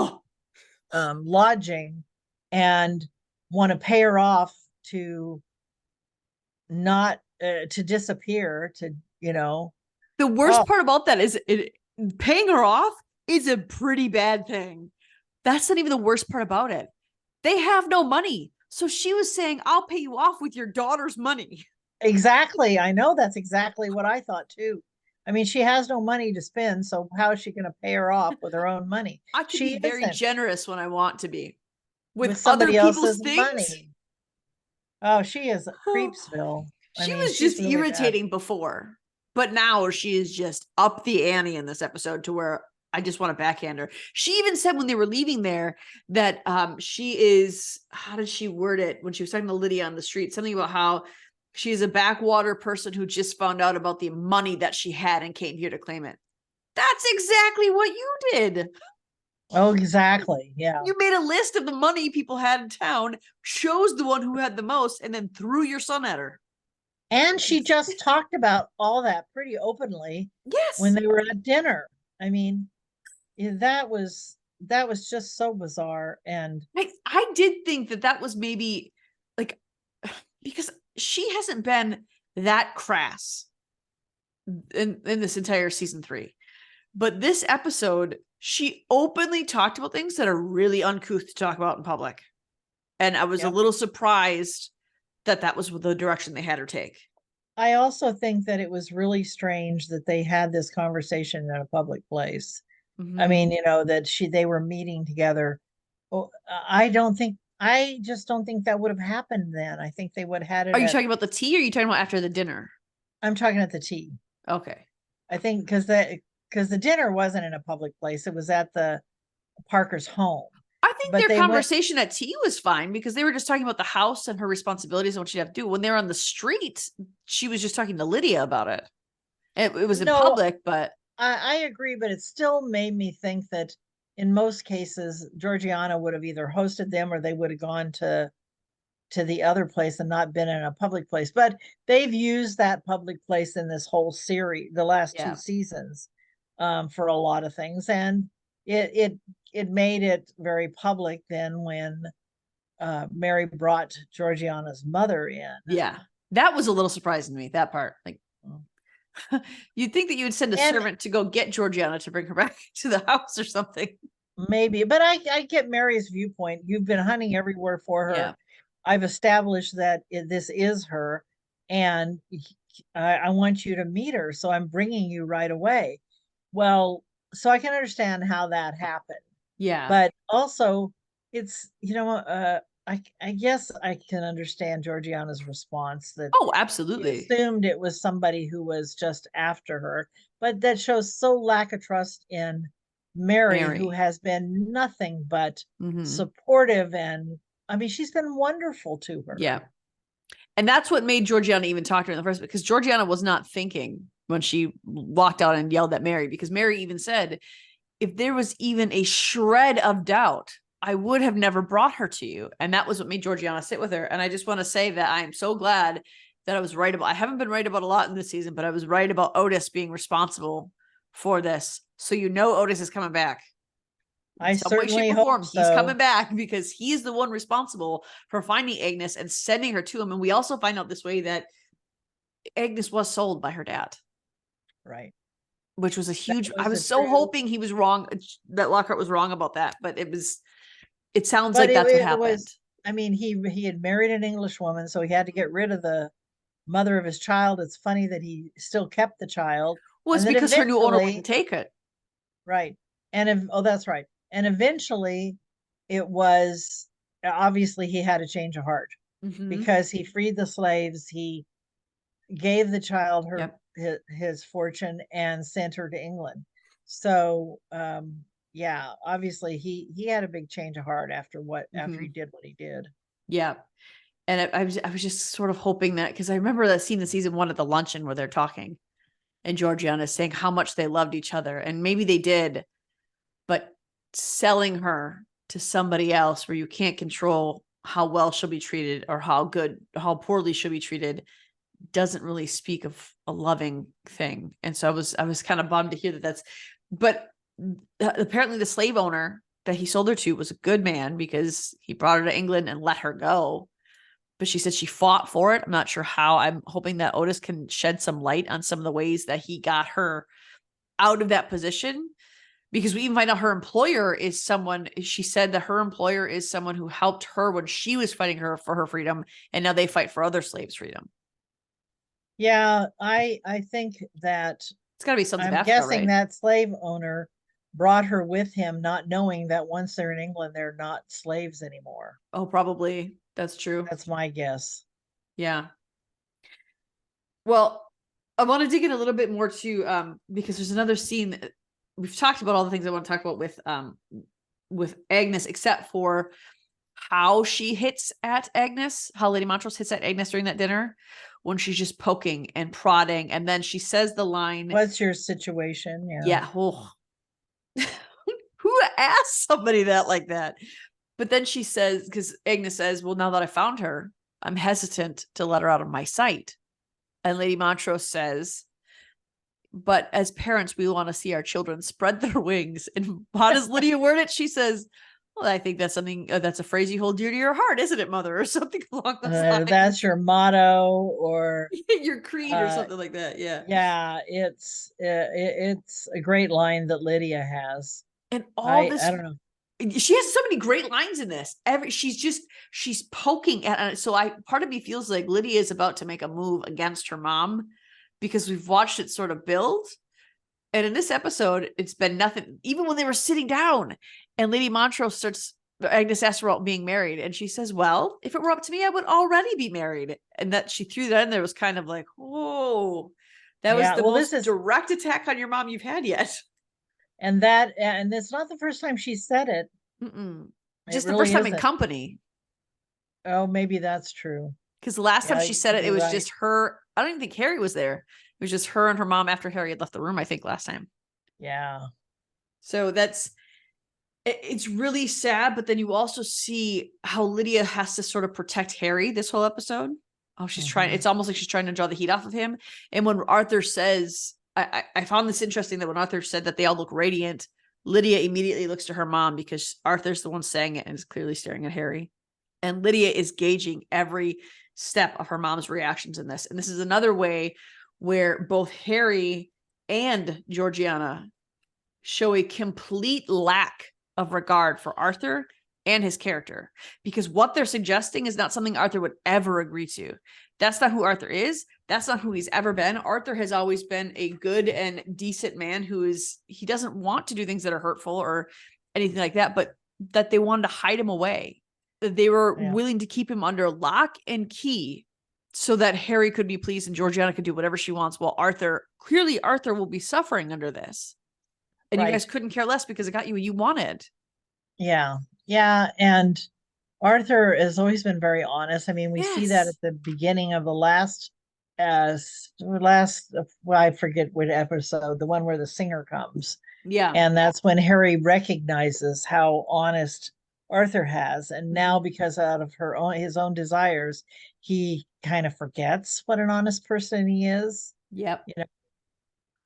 [SPEAKER 1] Oh,
[SPEAKER 2] lodging and want to pay her off to not to disappear, to
[SPEAKER 1] the worst
[SPEAKER 2] oh,
[SPEAKER 1] part about that is paying her off is a pretty bad thing. That's not even the worst part about it. They have no money. So she was saying, I'll pay you off with your daughter's money.
[SPEAKER 2] exactly. I know, that's exactly what I thought too. I mean, she has no money to spend, so how is she going to pay her off with her own money?
[SPEAKER 1] I can be
[SPEAKER 2] She
[SPEAKER 1] very
[SPEAKER 2] isn't
[SPEAKER 1] generous when I want to be
[SPEAKER 2] with
[SPEAKER 1] with other
[SPEAKER 2] somebody
[SPEAKER 1] people's
[SPEAKER 2] else's
[SPEAKER 1] things.
[SPEAKER 2] money. Oh, she is
[SPEAKER 1] Oh,
[SPEAKER 2] Creepsville. I
[SPEAKER 1] she
[SPEAKER 2] mean,
[SPEAKER 1] was
[SPEAKER 2] she's
[SPEAKER 1] just
[SPEAKER 2] really bad.
[SPEAKER 1] irritating before, but now she is just up the ante in this episode to where I just want to backhand her. She even said when they were leaving there that she is, how did she word it when she was talking to Lydia on the street? Something about how she's a backwater person who just found out about the money that she had and came here to claim it. That's exactly what you did.
[SPEAKER 2] Oh, exactly. Yeah.
[SPEAKER 1] You made a list of the money people had in town, chose the one who had the most, and then threw your son at her.
[SPEAKER 2] And she just talked about all that pretty openly when
[SPEAKER 1] Yes.
[SPEAKER 2] they were at dinner. I mean, that was just so bizarre. And
[SPEAKER 1] I did think that that was maybe like, because she hasn't been that crass in this entire season 3. But this episode, she openly talked about things that are really uncouth to talk about in public. And I was a
[SPEAKER 2] yep.
[SPEAKER 1] little surprised that that was the direction they had her take.
[SPEAKER 2] I also think that it was really strange that they had this conversation in a public place. I mean, you know, that they were meeting together. Oh, I just don't think that would have happened then. I think they would have had it
[SPEAKER 1] Are you
[SPEAKER 2] at,
[SPEAKER 1] talking about the tea or are you talking about after the dinner?
[SPEAKER 2] I'm talking at the tea.
[SPEAKER 1] Okay.
[SPEAKER 2] I think because the dinner wasn't in a public place. It was at the Parker's home.
[SPEAKER 1] I think
[SPEAKER 2] But
[SPEAKER 1] their
[SPEAKER 2] they went,
[SPEAKER 1] conversation at tea was fine because they were just talking about the house and her responsibilities and what she'd have to do. When they were on the street, she was just talking to Lydia about it. It was in
[SPEAKER 2] no,
[SPEAKER 1] public, but
[SPEAKER 2] I agree, but it still made me think that in most cases, Georgiana would have either hosted them or they would have gone to the other place and not been in a public place. But they've used that public place in this whole series, the last 2
[SPEAKER 1] yeah.
[SPEAKER 2] seasons, for a lot of things. And it made it very public then when Mary brought Georgiana's mother in.
[SPEAKER 1] Yeah. That was a little surprising to me, that part. Like, you'd think that you would send a
[SPEAKER 2] And
[SPEAKER 1] servant to go get Georgiana to bring her back to the house or something.
[SPEAKER 2] maybe, but I get Mary's viewpoint. You've been hunting everywhere for her.
[SPEAKER 1] Yeah.
[SPEAKER 2] I've established that this is her, and I want you to meet her, so I'm bringing you right away. Well, so I can understand how that happened,
[SPEAKER 1] Yeah.
[SPEAKER 2] but also it's, you know, I guess I can understand Georgiana's response that
[SPEAKER 1] Oh,
[SPEAKER 2] she
[SPEAKER 1] absolutely.
[SPEAKER 2] assumed it was somebody who was just after her, but that shows so lack of trust in Mary, who
[SPEAKER 1] Mary.
[SPEAKER 2] has been nothing but
[SPEAKER 1] Mm-hmm.
[SPEAKER 2] supportive. And I mean, she's been wonderful to her.
[SPEAKER 1] Yeah. And that's what made Georgiana even talk to her in the first place, because Georgiana was not thinking when she walked out and yelled at Mary, because Mary even said, if there was even a shred of doubt, I would have never brought her to you. And that was what made Georgiana sit with her. And I just want to say that I am so glad that I was right about, I haven't been right about a lot in this season, but I was right about Otis being responsible for this. So, you know, Otis is coming back.
[SPEAKER 2] I
[SPEAKER 1] Some way,
[SPEAKER 2] certainly
[SPEAKER 1] shape, or
[SPEAKER 2] hope
[SPEAKER 1] form, he's
[SPEAKER 2] so.
[SPEAKER 1] coming back because he's the one responsible for finding Agnes and sending her to him. And we also find out this way that Agnes was sold by her dad,
[SPEAKER 2] Right.
[SPEAKER 1] which was a
[SPEAKER 2] That
[SPEAKER 1] huge, I
[SPEAKER 2] was a
[SPEAKER 1] was so
[SPEAKER 2] true,
[SPEAKER 1] hoping he was wrong, that Lockhart was wrong about that, but it sounds
[SPEAKER 2] but
[SPEAKER 1] like that's what
[SPEAKER 2] it
[SPEAKER 1] happened.
[SPEAKER 2] was, I mean, he had married an English woman, so he had to get rid of the mother of his child. It's funny that he still kept the child.
[SPEAKER 1] Well, it's
[SPEAKER 2] And then
[SPEAKER 1] because her new owner
[SPEAKER 2] eventually,
[SPEAKER 1] wouldn't take it.
[SPEAKER 2] right. And if, oh, that's right. And eventually it was, obviously he had a change of heart
[SPEAKER 1] Mm-hmm.
[SPEAKER 2] because he freed the slaves. He gave the child
[SPEAKER 1] Yep.
[SPEAKER 2] his fortune and sent her to England. So yeah, obviously he had a big change of heart after
[SPEAKER 1] Mm-hmm.
[SPEAKER 2] he did what he did.
[SPEAKER 1] Yeah. And I was just sort of hoping that, because I remember that scene in season 1 at the luncheon where they're talking and Georgiana is saying how much they loved each other. And maybe they did, but selling her to somebody else where you can't control how well she'll be treated or how poorly she'll be treated doesn't really speak of a loving thing. And so I was kind of bummed to hear but apparently the slave owner that he sold her to was a good man because he brought her to England and let her go. But she said she fought for it. I'm not sure how. I'm hoping that Otis can shed some light on some of the ways that he got her out of that position, because we even find out her employer is someone, she said that her employer is someone who helped her when she was fighting her for her freedom. And now they fight for other slaves' freedom.
[SPEAKER 2] Yeah, I think that
[SPEAKER 1] It's got to be Sons of
[SPEAKER 2] I'm
[SPEAKER 1] Africa,
[SPEAKER 2] guessing
[SPEAKER 1] right?
[SPEAKER 2] that slave owner brought her with him, not knowing that once they're in England, they're not slaves anymore.
[SPEAKER 1] Oh, probably. That's true.
[SPEAKER 2] That's my guess.
[SPEAKER 1] Yeah. Well, I want to dig in a little bit more to because there's another scene that we've talked about all the things I want to talk about with Agnes, except for how she hits at Agnes, how Lady Montrose hits at Agnes during that dinner when she's just poking and prodding. And then she says the line,
[SPEAKER 2] What's your situation?
[SPEAKER 1] yeah, oh, who asked somebody that like that? But then she says, because Agnes says, well, now that I found her, I'm hesitant to let her out of my sight. And Lady Montrose says, but as parents, we want to see our children spread their wings. And how does Lydia word it? She says, well, I think that's something, that's a phrase you hold dear to your heart, isn't it, mother? Or something along those lines.
[SPEAKER 2] That's your motto, or
[SPEAKER 1] your creed or something like that. Yeah.
[SPEAKER 2] yeah, it's a great line that Lydia has.
[SPEAKER 1] And all this,
[SPEAKER 2] I don't know.
[SPEAKER 1] she has so many great lines in this. She's poking at it. So part of me feels like Lydia is about to make a move against her mom because we've watched it sort of build. And in this episode, it's been nothing. Even when they were sitting down and Lady Montrose Agnes asks her about being married. And she says, well, if it were up to me, I would already be married. And that she threw that in there was kind of like, whoa, that was the most direct attack on your mom you've had yet.
[SPEAKER 2] And it's not the first time she said it.
[SPEAKER 1] Just the first time in company.
[SPEAKER 2] Oh, maybe that's true.
[SPEAKER 1] Because the last time she said it, it was just her. I don't even think Harry was there. It was just her and her mom after Harry had left the room, I think, last time.
[SPEAKER 2] Yeah.
[SPEAKER 1] So it's really sad. But then you also see how Lydia has to sort of protect Harry this whole episode. Oh, she's trying. It's almost like she's trying to draw the heat off of him. And when Arthur says, I found this interesting that when Arthur said that they all look radiant, Lydia immediately looks to her mom because Arthur's the one saying it and is clearly staring at Harry. And Lydia is gauging every step of her mom's reactions in this. And this is another way where both Harry and Georgiana show a complete lack of regard for Arthur and his character, because what they're suggesting is not something Arthur would ever agree to. That's not who Arthur is. That's not who he's ever been. Arthur has always been a good and decent man he doesn't want to do things that are hurtful or anything like that, but that they wanted to hide him away. They were willing to keep him under lock and key so that Harry could be pleased and Georgiana could do whatever she wants. While Arthur will be suffering under this. And you guys couldn't care less because it got you what you wanted.
[SPEAKER 2] Yeah. Yeah. And Arthur has always been very honest. I mean, we see that at the beginning of the last, I forget what episode, the one where the singer comes.
[SPEAKER 1] Yeah.
[SPEAKER 2] And that's when Harry recognizes how honest Arthur has. And now, because out of his own desires, he kind of forgets what an honest person he is.
[SPEAKER 1] Yep.
[SPEAKER 2] You know,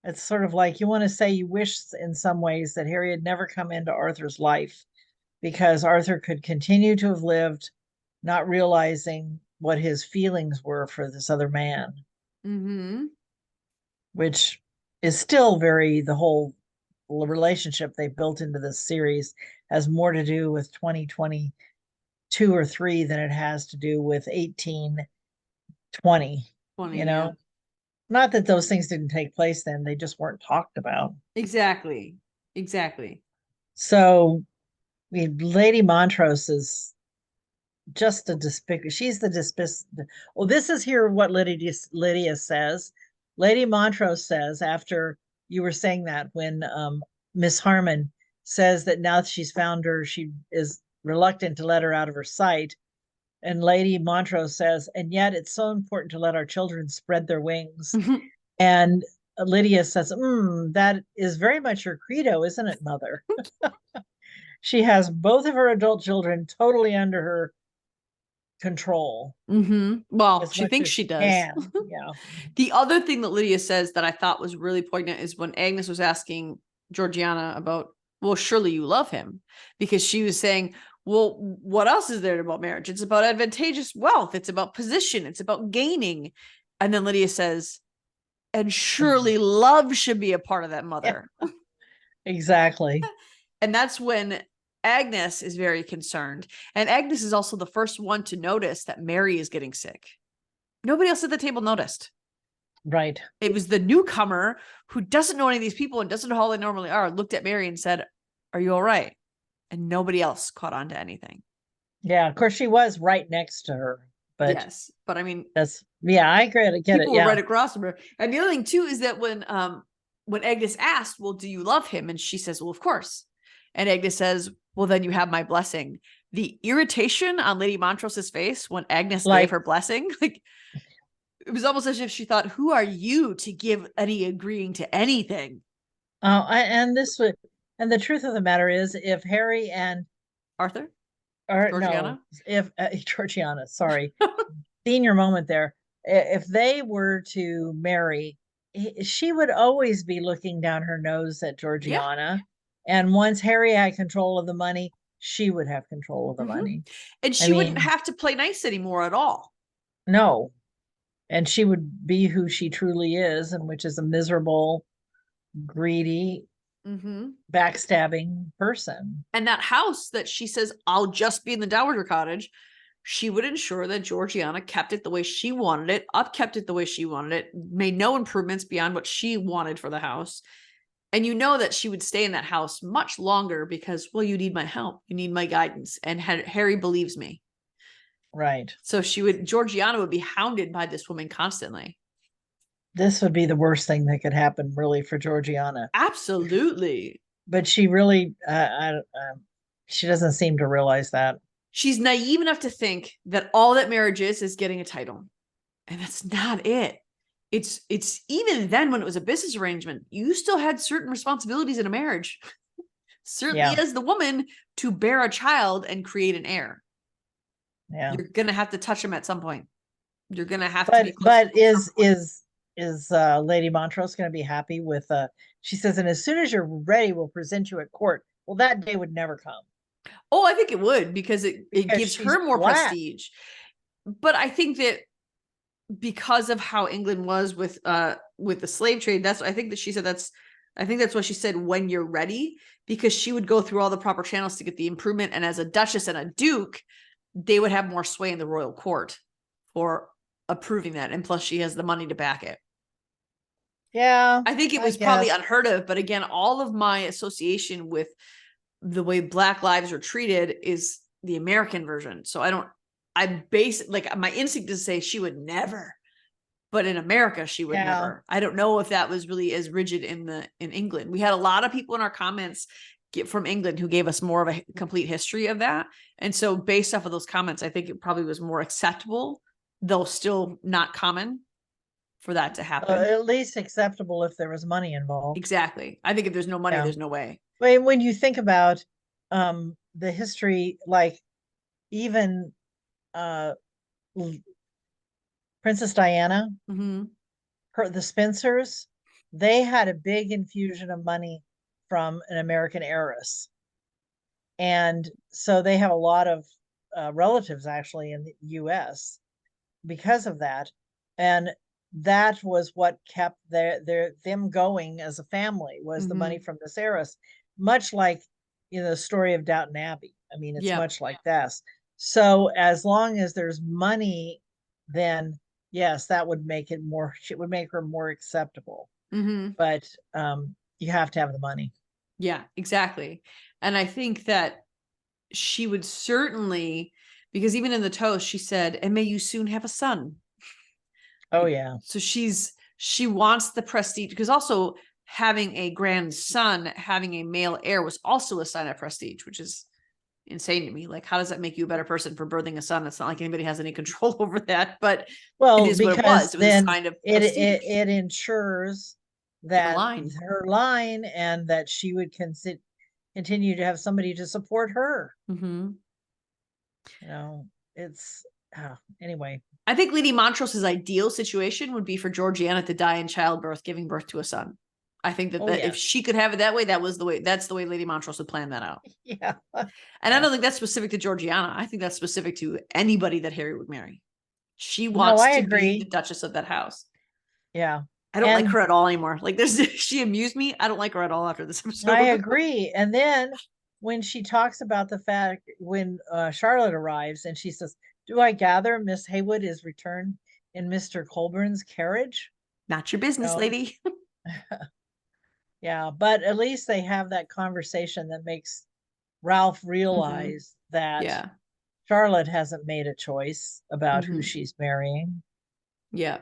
[SPEAKER 2] it's sort of like you want to say you wish in some ways that Harry had never come into Arthur's life, because Arthur could continue to have lived not realizing what his feelings were for this other man. Which is still the whole relationship they built into this series has more to do with 2022 or 3 than it has to do with 1820. Not that those things didn't take place then, they just weren't talked about.
[SPEAKER 1] Exactly.
[SPEAKER 2] So Lady Montrose is just a despicable. She's the well, this is here what Lydia says. Lady Montrose says, after you were saying that, when Miss Harmon says that now that she's found her, she is reluctant to let her out of her sight. And Lady Montrose says, and yet it's so important to let our children spread their wings. And Lydia says, that is very much your credo, isn't it, Mother? She has both of her adult children totally under her control.
[SPEAKER 1] Well, she thinks she does.
[SPEAKER 2] Yeah.
[SPEAKER 1] The other thing that Lydia says that I thought was really poignant is when Agnes was asking Georgiana about, well, surely you love him, because she was saying, well, what else is there about marriage? It's about advantageous wealth. It's about position. It's about gaining. And then Lydia says, and surely love should be a part of that, Mother.
[SPEAKER 2] Yeah. Exactly.
[SPEAKER 1] And that's when Agnes is very concerned. And Agnes is also the first one to notice that Mary is getting sick. Nobody else at the table noticed.
[SPEAKER 2] Right.
[SPEAKER 1] It was the newcomer who doesn't know any of these people and doesn't know how they normally are, looked at Mary and said, "Are you all right?" And nobody else caught on to anything.
[SPEAKER 2] Yeah, of course she was right next to her, but
[SPEAKER 1] Yes. But I mean,
[SPEAKER 2] yeah, I agree. I get it.
[SPEAKER 1] people were
[SPEAKER 2] Yeah.
[SPEAKER 1] right across from her. And the other thing too is that when Agnes asked, "Well, do you love him?" And she says, "Well, of course." And Agnes says, "Well, then you have my blessing." The irritation on Lady Montrose's face when Agnes gave her blessing, like it was almost as if she thought, "Who are you to give any agreeing to anything?"
[SPEAKER 2] And the truth of the matter is, if Harry and
[SPEAKER 1] Arthur?
[SPEAKER 2] or no,
[SPEAKER 1] Georgiana?
[SPEAKER 2] if Georgiana, sorry, senior moment there. If they were to marry, she would always be looking down her nose at Georgiana. Yeah. And once Harry had control of the money, she would have control of the money.
[SPEAKER 1] And she wouldn't have to play nice anymore at all.
[SPEAKER 2] No. And she would be who she truly is, and which is a miserable, greedy, backstabbing person.
[SPEAKER 1] And that house that she says, "I'll just be in the Dowager Cottage," she would ensure that Georgiana kept it the way she wanted it, upkept it the way she wanted it, made no improvements beyond what she wanted for the house. And you know that she would stay in that house much longer because, well, you need my help. You need my guidance. And Harry believes me.
[SPEAKER 2] Right.
[SPEAKER 1] So Georgiana would be hounded by this woman constantly.
[SPEAKER 2] This would be the worst thing that could happen, really, for Georgiana.
[SPEAKER 1] Absolutely.
[SPEAKER 2] But she really, she doesn't seem to realize that.
[SPEAKER 1] She's naive enough to think that all that marriage is getting a title. And that's not it. It's even then, when it was a business arrangement, you still had certain responsibilities in a marriage. Certainly as the woman, to bear a child and create an heir.
[SPEAKER 2] Yeah.
[SPEAKER 1] You're going to have to touch him at some point. You're going to have to be close.
[SPEAKER 2] But is Lady Montrose going to be happy with she says, and as soon as you're ready, we'll present you at court. Well, that day would never come.
[SPEAKER 1] Oh, I think it would, because it gives her more prestige. But I think that because of how England was with the slave trade, I think that's what she said, "When you're ready," because she would go through all the proper channels to get the improvement. And as a duchess and a duke, they would have more sway in the royal court for approving that. And plus she has the money to back it.
[SPEAKER 2] Yeah.
[SPEAKER 1] I think it was probably unheard of. But again, all of my association with the way Black lives are treated is the American version. So my instinct is to say she would never, but in America, she would never. I don't know if that was really as rigid in England. We had a lot of people in our comments from England who gave us more of a complete history of that. And so based off of those comments, I think it probably was more acceptable, though still not common, for that to happen.
[SPEAKER 2] At least acceptable if there was money involved.
[SPEAKER 1] Exactly. I think if there's no money, there's no way.
[SPEAKER 2] But when you think about the history, like even Princess Diana, the Spencers, they had a big infusion of money from an American heiress. And so they have a lot of relatives actually in the US because of that. And that was what kept them going as a family, was the money from this heiress, much like the story of Downton Abbey. I mean, it's much like this. So as long as there's money, then yes, that would make it would make her more acceptable. But you have to have the money.
[SPEAKER 1] Yeah, exactly. And I think that she would certainly, because even in the toast, she said, "And may you soon have a son."
[SPEAKER 2] Oh, yeah.
[SPEAKER 1] So she wants the prestige, because also having a grandson, having a male heir was also a sign of prestige, which is insane to me. Like, how does that make you a better person for birthing a son? It's not like anybody has any control over that, but
[SPEAKER 2] well,
[SPEAKER 1] it is what it was. It was a sign of prestige.
[SPEAKER 2] It ensures that her line, and that she would continue to have somebody to support her. It's anyway.
[SPEAKER 1] I think Lady Montrose's ideal situation would be for Georgiana to die in childbirth, giving birth to a son. I think that, if she could have it that way, that's the way Lady Montrose would plan that out.
[SPEAKER 2] Yeah.
[SPEAKER 1] And I don't think that's specific to Georgiana. I think that's specific to anybody that Harry would marry. She wants to be the Duchess of that house.
[SPEAKER 2] Yeah.
[SPEAKER 1] I don't like her at all anymore. Like, she amused me. I don't like her at all after this episode.
[SPEAKER 2] I agree. And then when she talks about the fact, when Charlotte arrives and she says, "Do I gather Miss Haywood is returned in Mr. Colburn's carriage?"
[SPEAKER 1] Not your business,
[SPEAKER 2] No.
[SPEAKER 1] lady.
[SPEAKER 2] Yeah, but at least they have that conversation that makes Ralph realize that
[SPEAKER 1] Yeah.
[SPEAKER 2] Charlotte hasn't made a choice about who
[SPEAKER 1] Mhm.
[SPEAKER 2] she's marrying.
[SPEAKER 1] Yeah.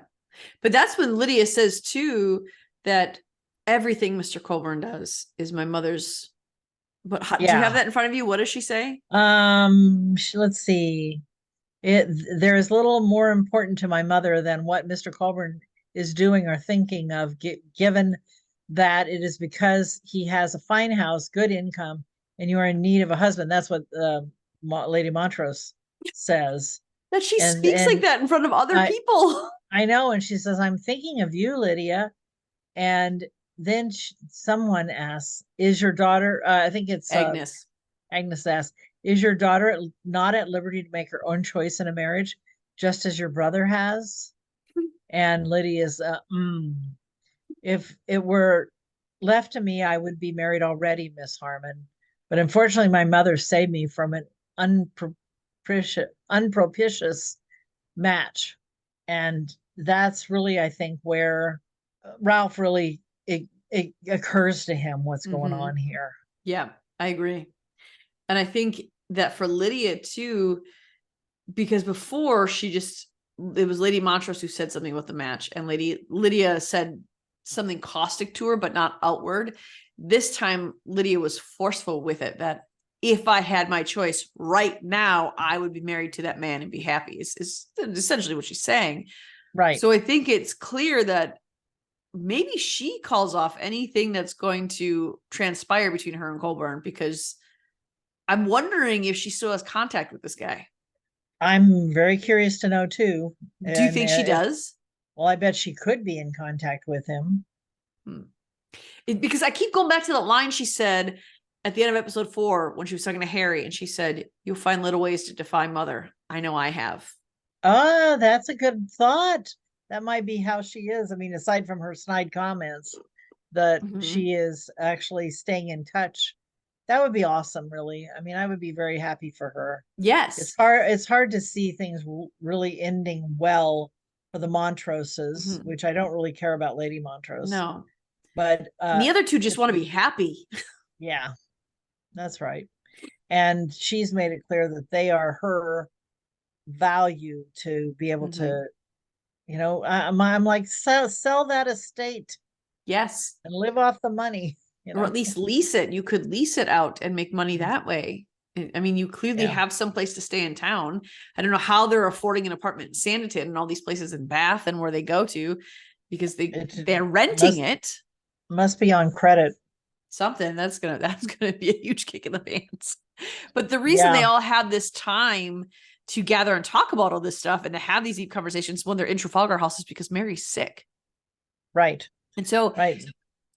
[SPEAKER 1] But that's when Lydia says too that everything Mr. Colburn does is my mother's. But do you have
[SPEAKER 2] Yeah.
[SPEAKER 1] that in front of you? What does she say?
[SPEAKER 2] Let's see. There is little more important to my mother than what Mr. Colburn is doing or thinking of, given that it is because he has a fine house, good income, and you are in need of a husband. That's what Lady Montrose says.
[SPEAKER 1] That she
[SPEAKER 2] And
[SPEAKER 1] speaks like that in front of other
[SPEAKER 2] I
[SPEAKER 1] people.
[SPEAKER 2] I know, and she says, "I'm thinking of you, Lydia." And then someone asks, "Is your daughter?" I think it's
[SPEAKER 1] Agnes.
[SPEAKER 2] Agnes asks, "Is your daughter not at liberty to make her own choice in a marriage, just as your brother has?" And Lydia's, "If it were left to me, I would be married already, Miss Harmon. But unfortunately, my mother saved me from an unpropitious match." And that's really, I think, where Ralph really, it occurs to him what's going
[SPEAKER 1] Mm-hmm.
[SPEAKER 2] on here.
[SPEAKER 1] Yeah, I agree. And I think that for Lydia too, because before it was Lady Montrose who said something about the match, and Lady Lydia said something caustic to her, but not outward. This time, Lydia was forceful with it, that if I had my choice right now, I would be married to that man and be happy, is essentially what she's saying.
[SPEAKER 2] Right.
[SPEAKER 1] So I think it's clear that maybe she calls off anything that's going to transpire between her and Colburn, because I'm wondering if she still has contact with this guy.
[SPEAKER 2] I'm very curious to know too.
[SPEAKER 1] Do you
[SPEAKER 2] And
[SPEAKER 1] think she
[SPEAKER 2] if,
[SPEAKER 1] does?
[SPEAKER 2] well, I bet she could be in contact with him.
[SPEAKER 1] Hmm. Because I keep going back to that line she said at the end of episode 4 when she was talking to Harry, and she said, "You'll find little ways to defy mother. I know I have."
[SPEAKER 2] Ah, that's a good thought. That might be how she is. I mean, aside from her snide comments, that
[SPEAKER 1] Mm-hmm.
[SPEAKER 2] she is actually staying in touch. That would be awesome, really. I mean, I would be very happy for her.
[SPEAKER 1] Yes.
[SPEAKER 2] It's hard to see things really ending well for the Montroses,
[SPEAKER 1] Mm-hmm.
[SPEAKER 2] which I don't really care about Lady Montrose.
[SPEAKER 1] No.
[SPEAKER 2] But
[SPEAKER 1] And the other two just
[SPEAKER 2] if
[SPEAKER 1] want to
[SPEAKER 2] we
[SPEAKER 1] be happy.
[SPEAKER 2] yeah, that's right. And she's made it clear that they are her value to be able
[SPEAKER 1] Mm-hmm.
[SPEAKER 2] to, I'm like, sell that estate
[SPEAKER 1] Yes.
[SPEAKER 2] and live off the money, you
[SPEAKER 1] Or
[SPEAKER 2] know?
[SPEAKER 1] at least lease it. You could lease it out and make money that way. I mean, you clearly
[SPEAKER 2] Yeah.
[SPEAKER 1] have some place to stay in town. I don't know how they're affording an apartment in Sanditon and all these places in Bath and where they go to, because
[SPEAKER 2] It
[SPEAKER 1] they're renting
[SPEAKER 2] must
[SPEAKER 1] it.
[SPEAKER 2] must be on credit.
[SPEAKER 1] Something that's gonna be a huge kick in the pants. But the reason they
[SPEAKER 2] Yeah,
[SPEAKER 1] all have this time to gather and talk about all this stuff and to have these deep conversations when they're in Trafalgar House is because Mary's sick.
[SPEAKER 2] right.
[SPEAKER 1] And so
[SPEAKER 2] Right.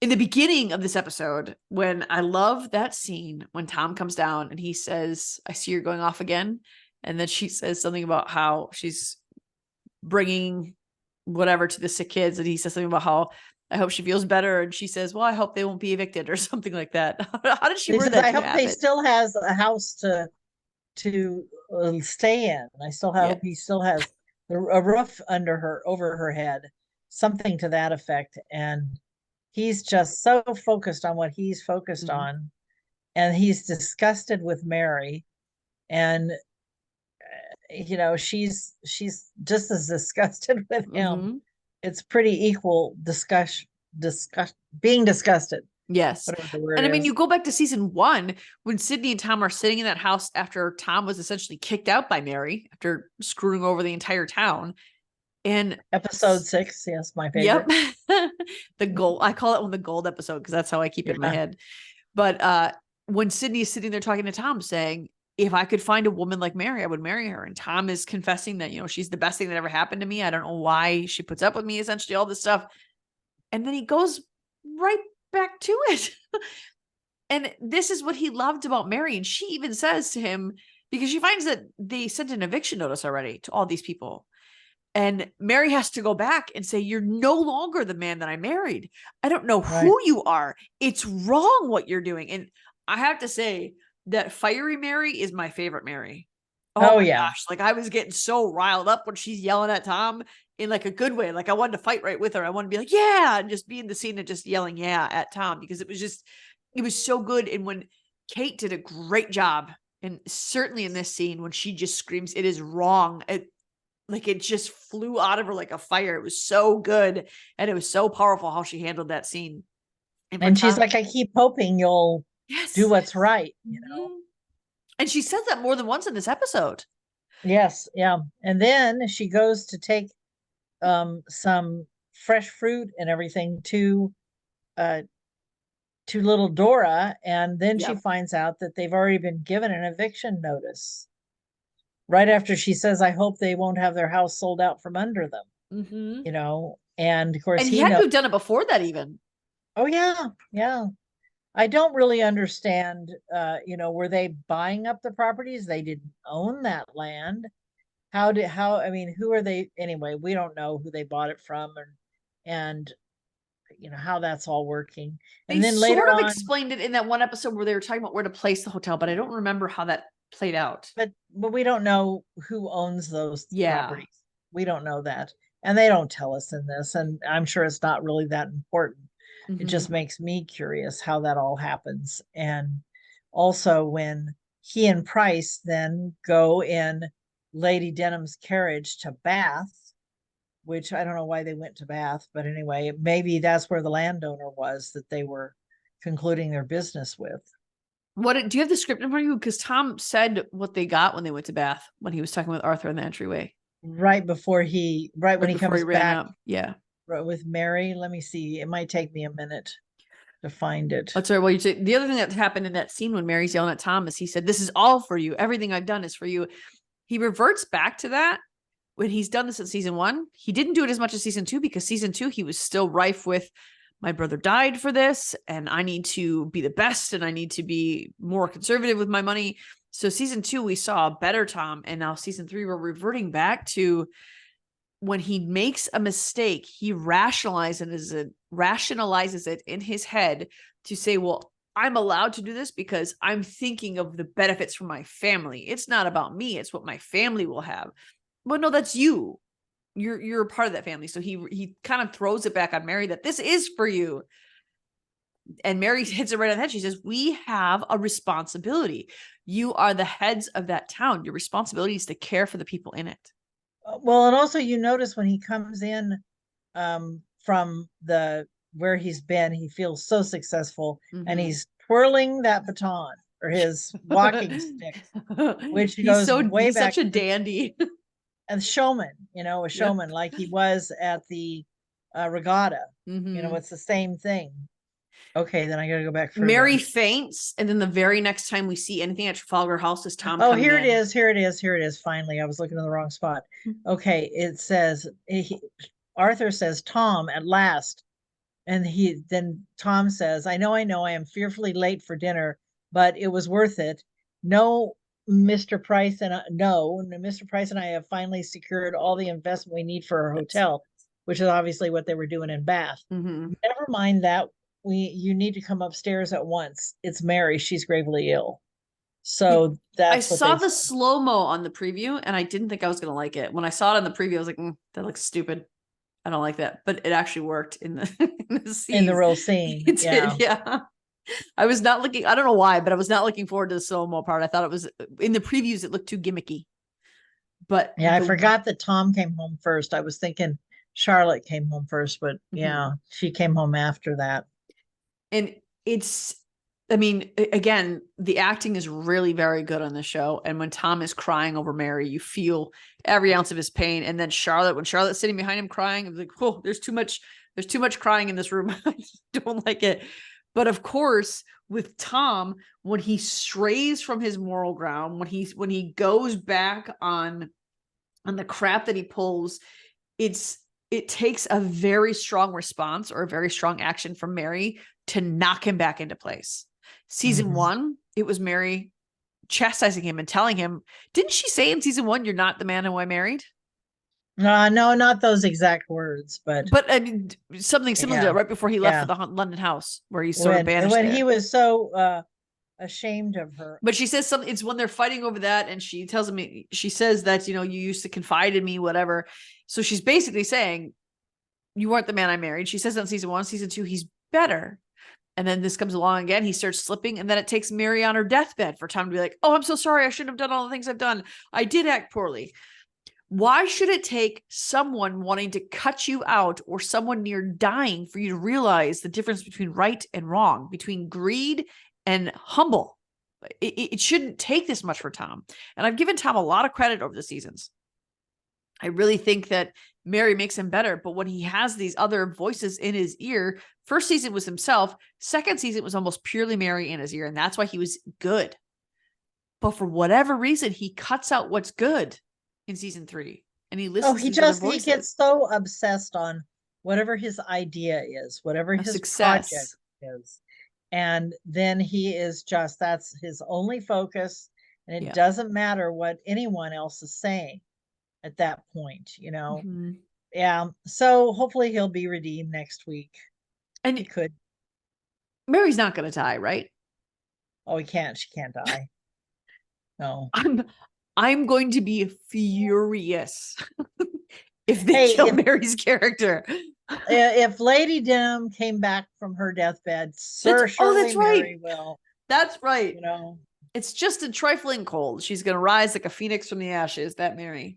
[SPEAKER 1] in the beginning of this episode, when I love that scene when Tom comes down and he says, "I see you're going off again." And then she says something about how she's bringing whatever to the sick kids. And he says something about how, "I hope she feels better." And she says, "Well, I hope they won't be evicted," or something like that. How did she
[SPEAKER 2] He
[SPEAKER 1] word
[SPEAKER 2] says,
[SPEAKER 1] that?
[SPEAKER 2] "I
[SPEAKER 1] Do you
[SPEAKER 2] hope
[SPEAKER 1] have
[SPEAKER 2] they
[SPEAKER 1] it?
[SPEAKER 2] still has a house to stay in. I still
[SPEAKER 1] Yeah.
[SPEAKER 2] hope he still has a roof over her head, something to that effect." And he's just so focused on what he's focused
[SPEAKER 1] Mhm.
[SPEAKER 2] on, and he's disgusted with Mary, and she's just as disgusted with him.
[SPEAKER 1] Mhm.
[SPEAKER 2] It's pretty equal discuss being disgusted,
[SPEAKER 1] Yes.
[SPEAKER 2] whatever the word
[SPEAKER 1] And I mean,
[SPEAKER 2] is.
[SPEAKER 1] you go back to season 1 when Sydney and Tom are sitting in that house after Tom was essentially kicked out by Mary after screwing over the entire town. And
[SPEAKER 2] Episode 6, yes, my
[SPEAKER 1] yep,
[SPEAKER 2] favorite.
[SPEAKER 1] the gold, I call it one the gold episode because that's how I keep it in my
[SPEAKER 2] Yeah,
[SPEAKER 1] head. But when Sydney is sitting there talking to Tom saying, "If I could find a woman like Mary, I would marry her." And Tom is confessing that, she's the best thing that ever happened to me. I don't know why she puts up with me, essentially, all this stuff. And then he goes right back to it. And this is what he loved about Mary. And she even says to him, because she finds that they sent an eviction notice already to all these people. And Mary has to go back and say, "You're no longer the man that I married. I don't know
[SPEAKER 2] right.
[SPEAKER 1] who you are. It's wrong what you're doing." And I have to say that Fiery Mary is my favorite Mary. Oh my
[SPEAKER 2] yeah.
[SPEAKER 1] gosh. Like I was getting so riled up when she's yelling at Tom in like a good way. Like I wanted to fight right with her. I wanted to be like, yeah, and just be in the scene and just yelling, yeah, at Tom, because it was so good. And when Kate did a great job, and certainly in this scene, when she just screams, it is wrong. It just flew out of her like a fire. It was so good. And it was so powerful how she handled that scene.
[SPEAKER 2] And she's like, I keep hoping you'll do
[SPEAKER 1] yes.
[SPEAKER 2] what's right,
[SPEAKER 1] And she says that more than once in this episode.
[SPEAKER 2] Yes, yeah. And then she goes to take some fresh fruit and everything to little Dora, and then she finds out that they've already been given an eviction notice. Right after she says, I hope they won't have their house sold out from under them. And of course
[SPEAKER 1] and he had to have done it before that even.
[SPEAKER 2] Oh yeah, yeah. I don't really understand, were they buying up the properties? They didn't own that land. I mean, who are they? Anyway, we don't know who they bought it from and how that's all working. And
[SPEAKER 1] They
[SPEAKER 2] then later
[SPEAKER 1] sort of
[SPEAKER 2] on,
[SPEAKER 1] explained it in that one episode where they were talking about where to place the hotel, but I don't remember how that played out.
[SPEAKER 2] but we don't know who owns those properties. We don't know that. And they don't tell us in this, and I'm sure it's not really that important. It just makes me curious how that all happens. And also when he and Price then go in Lady Denham's carriage to Bath, which I don't know why they went to Bath, but anyway, maybe that's where the landowner was that they were concluding their business with.
[SPEAKER 1] Do you have the script in front of you? Because Tom said what they got when they went to Bath when he was talking with Arthur in the entryway.
[SPEAKER 2] Right when he comes back.
[SPEAKER 1] Up. Yeah.
[SPEAKER 2] With Mary. Let me see. It might take me a minute to find it.
[SPEAKER 1] That's right. Well, the other thing that happened in that scene when Mary's yelling at Tom is he said, this is all for you. Everything I've done is for you. He reverts back to that when he's done this in season 1. He didn't do it as much as season 2 because season 2, he was still rife with my brother died for this and I need to be the best and I need to be more conservative with my money. So season 2, we saw a better Tom. And now season 3, we're reverting back to when he makes a mistake, he rationalizes it in his head to say, well, I'm allowed to do this because I'm thinking of the benefits for my family. It's not about me. It's what my family will have. But no, that's you. You're a part of that family. So he kind of throws it back on Mary that this is for you. And Mary hits it right on the head. She says, we have a responsibility. You are the heads of that town. Your responsibility is to care for the people in it.
[SPEAKER 2] Well, and also you notice when he comes in from where he's been, he feels so successful and he's twirling that baton or his walking stick, which goes way
[SPEAKER 1] he's
[SPEAKER 2] back.
[SPEAKER 1] Such a dandy.
[SPEAKER 2] And showman, a showman like he was at the regatta. It's the same thing. Okay, then I gotta go back further.
[SPEAKER 1] Mary faints, and then the very next time we see anything at Trafalgar House is Tom.
[SPEAKER 2] Oh, here it is. Finally, I was looking in the wrong spot. Okay, it says Arthur says, Tom, at last. And then Tom says, I know, I am fearfully late for dinner, but it was worth it. No, Mr. Price and Mr. Price and I have finally secured all the investment we need for our hotel, which is obviously what they were doing in Bath. Never mind that. You need to come upstairs at once. It's Mary. She's gravely ill. So
[SPEAKER 1] I saw the slow-mo on the preview and I didn't think I was going to like it. When I saw it on the preview, I was like, that looks stupid. I don't like that, but it actually worked in the
[SPEAKER 2] real scene.
[SPEAKER 1] It did, yeah. I was not looking, I don't know why, but I was not looking forward to the slow-mo part. I thought it was in the previews, it looked too gimmicky. But
[SPEAKER 2] yeah, I forgot that Tom came home first. I was thinking Charlotte came home first, but yeah, she came home after that.
[SPEAKER 1] And again, the acting is really very good on the show. And when Tom is crying over Mary, you feel every ounce of his pain. And then when Charlotte's sitting behind him crying, I'm like, oh, there's too much crying in this room. I don't like it. But of course, with Tom, when he strays from his moral ground, when he goes back on the crap that he pulls, it takes a very strong response or a very strong action from Mary to knock him back into place. Season 1, it was Mary chastising him and telling him, didn't she say in season 1, you're not the man who I married?
[SPEAKER 2] No, not those exact words, but
[SPEAKER 1] I mean, something similar to that right before he left for the London house where he's sort of banished
[SPEAKER 2] when
[SPEAKER 1] there.
[SPEAKER 2] he was so ashamed of her.
[SPEAKER 1] But she says something, it's when they're fighting over that. And she tells me, she says that, you used to confide in me, whatever. So she's basically saying, you weren't the man I married. She says that in season 1, season 2, he's better. And then this comes along again. He starts slipping. And then it takes Mary on her deathbed for Tom to be like, oh, I'm so sorry. I shouldn't have done all the things I've done. I did act poorly. Why should it take someone wanting to cut you out or someone near dying for you to realize the difference between right and wrong, between greed and humble? It shouldn't take this much for Tom. And I've given Tom a lot of credit over the seasons. I really think that Mary makes him better. But when he has these other voices in his ear, first season was himself. Second season was almost purely Mary in his ear. And that's why he was good. But for whatever reason, he cuts out what's good in season 3. And he listens to these other voices.
[SPEAKER 2] He gets so obsessed on whatever his idea is, whatever his
[SPEAKER 1] success
[SPEAKER 2] project is. And then he is just, that's his only focus. And it doesn't matter what anyone else is saying at that point,
[SPEAKER 1] Mm-hmm.
[SPEAKER 2] Yeah. So hopefully he'll be redeemed next week.
[SPEAKER 1] And
[SPEAKER 2] he could.
[SPEAKER 1] Mary's not going to die, right?
[SPEAKER 2] Oh, she can't die. No.
[SPEAKER 1] I'm going to be furious if they kill Mary's character.
[SPEAKER 2] If Lady Denham came back from her deathbed, surely
[SPEAKER 1] that's right.
[SPEAKER 2] Mary will.
[SPEAKER 1] That's right. It's just a trifling cold. She's going to rise like a phoenix from the ashes, that Mary.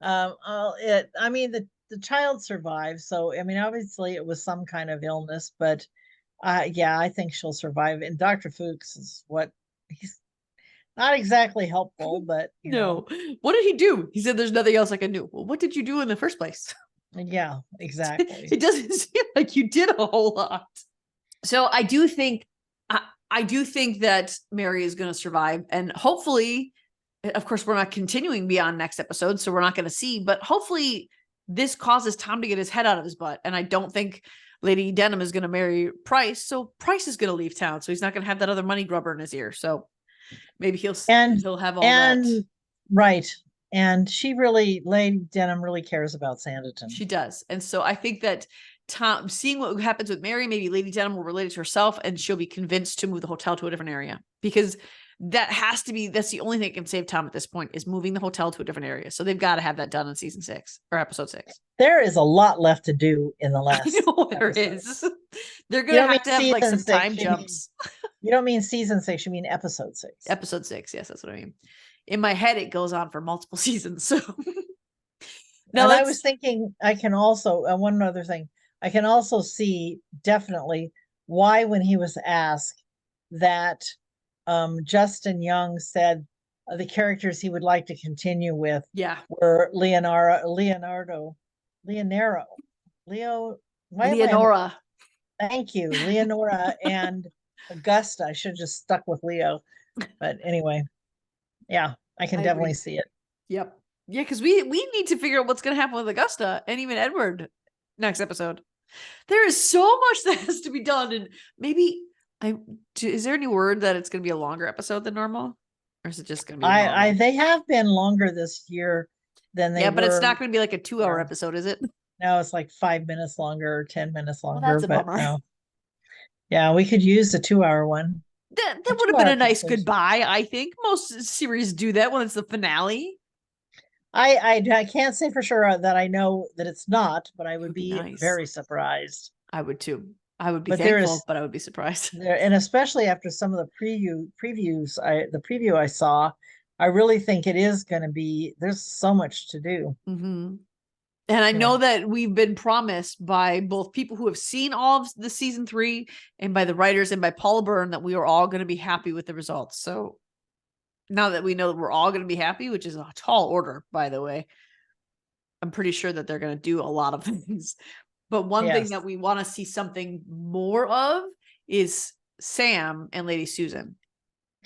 [SPEAKER 2] The child survived. So, obviously it was some kind of illness, but I think she'll survive. And Dr. Fuchs is he's not exactly helpful, but
[SPEAKER 1] no. What did he do? He said there's nothing else I can do. Well, what did you do in the first place?
[SPEAKER 2] Yeah, exactly.
[SPEAKER 1] It doesn't seem like you did a whole lot. So I do think that Mary is going to survive, and hopefully, of course, we're not continuing beyond next episode, so we're not going to see, but hopefully this causes Tom to get his head out of his butt. And I don't think Lady Denham is going to marry Price. So Price is going to leave town. So he's not going to have that other money grubber in his ear. So maybe he'll have all that.
[SPEAKER 2] Right. And Lady Denham really cares about Sanditon.
[SPEAKER 1] She does. And so I think that Tom, seeing what happens with Mary, maybe Lady Denham will relate it to herself and she'll be convinced to move the hotel to a different area, because that's the only thing that can save Tom at this point, is moving the hotel to a different area. So they've got to have that done in season 6 or episode 6.
[SPEAKER 2] There is a lot left to do in the last.
[SPEAKER 1] I know there is. They're going to have like some time jumps.
[SPEAKER 2] You don't mean season 6, you mean episode 6.
[SPEAKER 1] Episode 6. Yes, that's what I mean. In my head, it goes on for multiple seasons. So
[SPEAKER 2] now I was thinking, I can also, one other thing, I can also see definitely why, when he was asked that Justin Young said the characters he would like to continue with were Leonora. Thank you. Leonora and Augusta. I should have just stuck with Leo. But anyway, yeah, I can definitely see it.
[SPEAKER 1] Yep. Yeah, because we need to figure out what's going to happen with Augusta and even Edward next episode. There is so much that has to be done. And maybe is there any word that it's going to be a longer episode than normal? Or is it just going to be
[SPEAKER 2] they have been longer this year than they were.
[SPEAKER 1] But it's not going to be like a 2-hour episode, is it?
[SPEAKER 2] No, it's like 5 minutes longer or 10 minutes longer.
[SPEAKER 1] Well, that's a bummer.
[SPEAKER 2] No. Yeah, we could use the 2-hour one.
[SPEAKER 1] That would have been a nice goodbye, I think. Most series do that when it's the finale.
[SPEAKER 2] I can't say for sure that I know that it's not, but I would be very surprised.
[SPEAKER 1] I would too. I would be thankful, but I would be surprised.
[SPEAKER 2] And especially after some of the preview I saw, I really think it is going to be, there's so much to do.
[SPEAKER 1] Mm-hmm. And I know that we've been promised by both people who have seen all of the season 3 and by the writers and by Paula Byrne that we are all going to be happy with the results. So now that we know that we're all going to be happy, which is a tall order, by the way, I'm pretty sure that they're going to do a lot of things. But one thing that we want to see something more of is Sam and Lady Susan.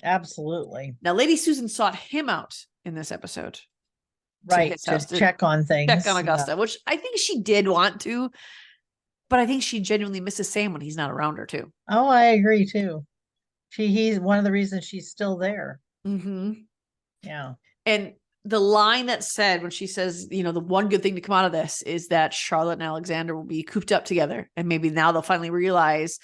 [SPEAKER 2] Absolutely.
[SPEAKER 1] Now, Lady Susan sought him out in this episode.
[SPEAKER 2] Right, to check on things.
[SPEAKER 1] Check on Augusta, which I think she did want to, but I think she genuinely misses Sam when he's not around her too.
[SPEAKER 2] Oh, I agree too. He's one of the reasons she's still there.
[SPEAKER 1] Mm-hmm.
[SPEAKER 2] Yeah.
[SPEAKER 1] And the line that said when she says, the one good thing to come out of this is that Charlotte and Alexander will be cooped up together. And maybe now they'll finally realize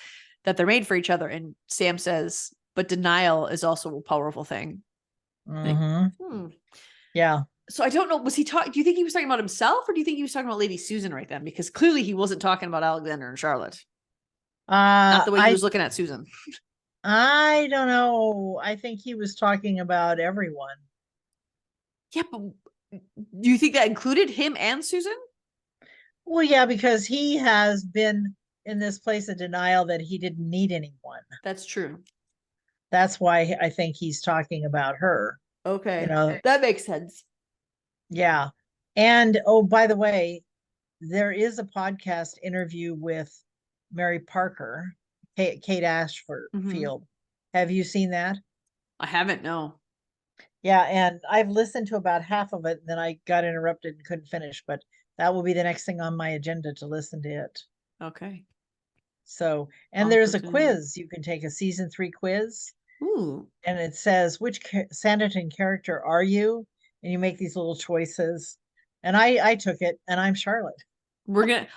[SPEAKER 1] that they're made for each other. And Sam says, but denial is also a powerful thing.
[SPEAKER 2] Yeah.
[SPEAKER 1] So I don't know, do you think he was talking about himself, or do you think he was talking about Lady Susan right then? Because clearly he wasn't talking about Alexander and Charlotte. Not the way he was looking at Susan.
[SPEAKER 2] I don't know. I think he was talking about everyone.
[SPEAKER 1] Yeah, but do you think that included him and Susan?
[SPEAKER 2] Well, yeah, because he has been in this place of denial that he didn't need anyone.
[SPEAKER 1] That's true.
[SPEAKER 2] That's why I think he's talking about her.
[SPEAKER 1] Okay.
[SPEAKER 2] You know,
[SPEAKER 1] that makes sense.
[SPEAKER 2] Yeah. And oh, by the way, there is a podcast interview with Mary Parker, Kate Ashford Field. Have you seen that?
[SPEAKER 1] I haven't, no.
[SPEAKER 2] Yeah, and I've listened to about half of it, and then I got interrupted and couldn't finish, but that will be the next thing on my agenda to listen to it.
[SPEAKER 1] Okay.
[SPEAKER 2] So, and there's a quiz. You can take a season 3 quiz.
[SPEAKER 1] Ooh.
[SPEAKER 2] And it says, which Sanditon character are you? And you make these little choices. And I took it, and I'm Charlotte.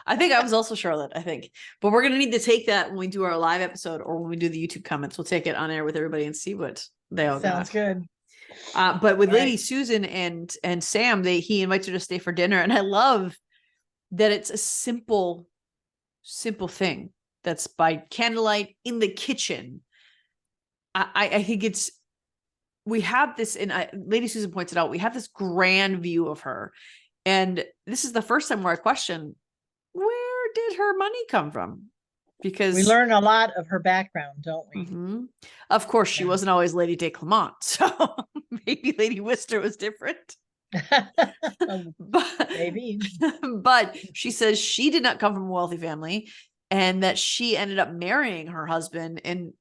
[SPEAKER 1] I think I was also Charlotte, but we're going to need to take that when we do our live episode, or when we do the YouTube comments. We'll take it on air with everybody and see what they all
[SPEAKER 2] Sounds good.
[SPEAKER 1] But with Lady Susan and Sam, he invites her to stay for dinner. And I love that it's a simple thing that's by candlelight in the kitchen. I think we have this, and Lady Susan points it out, we have this grand view of her. And this is the first time where I question, where did her money come from? Because
[SPEAKER 2] we learn a lot of her background, don't we?
[SPEAKER 1] Of course, she wasn't always Lady de Clement, so maybe Lady Worcester was different.
[SPEAKER 2] Maybe.
[SPEAKER 1] But she says she did not come from a wealthy family, and that she ended up marrying her husband, and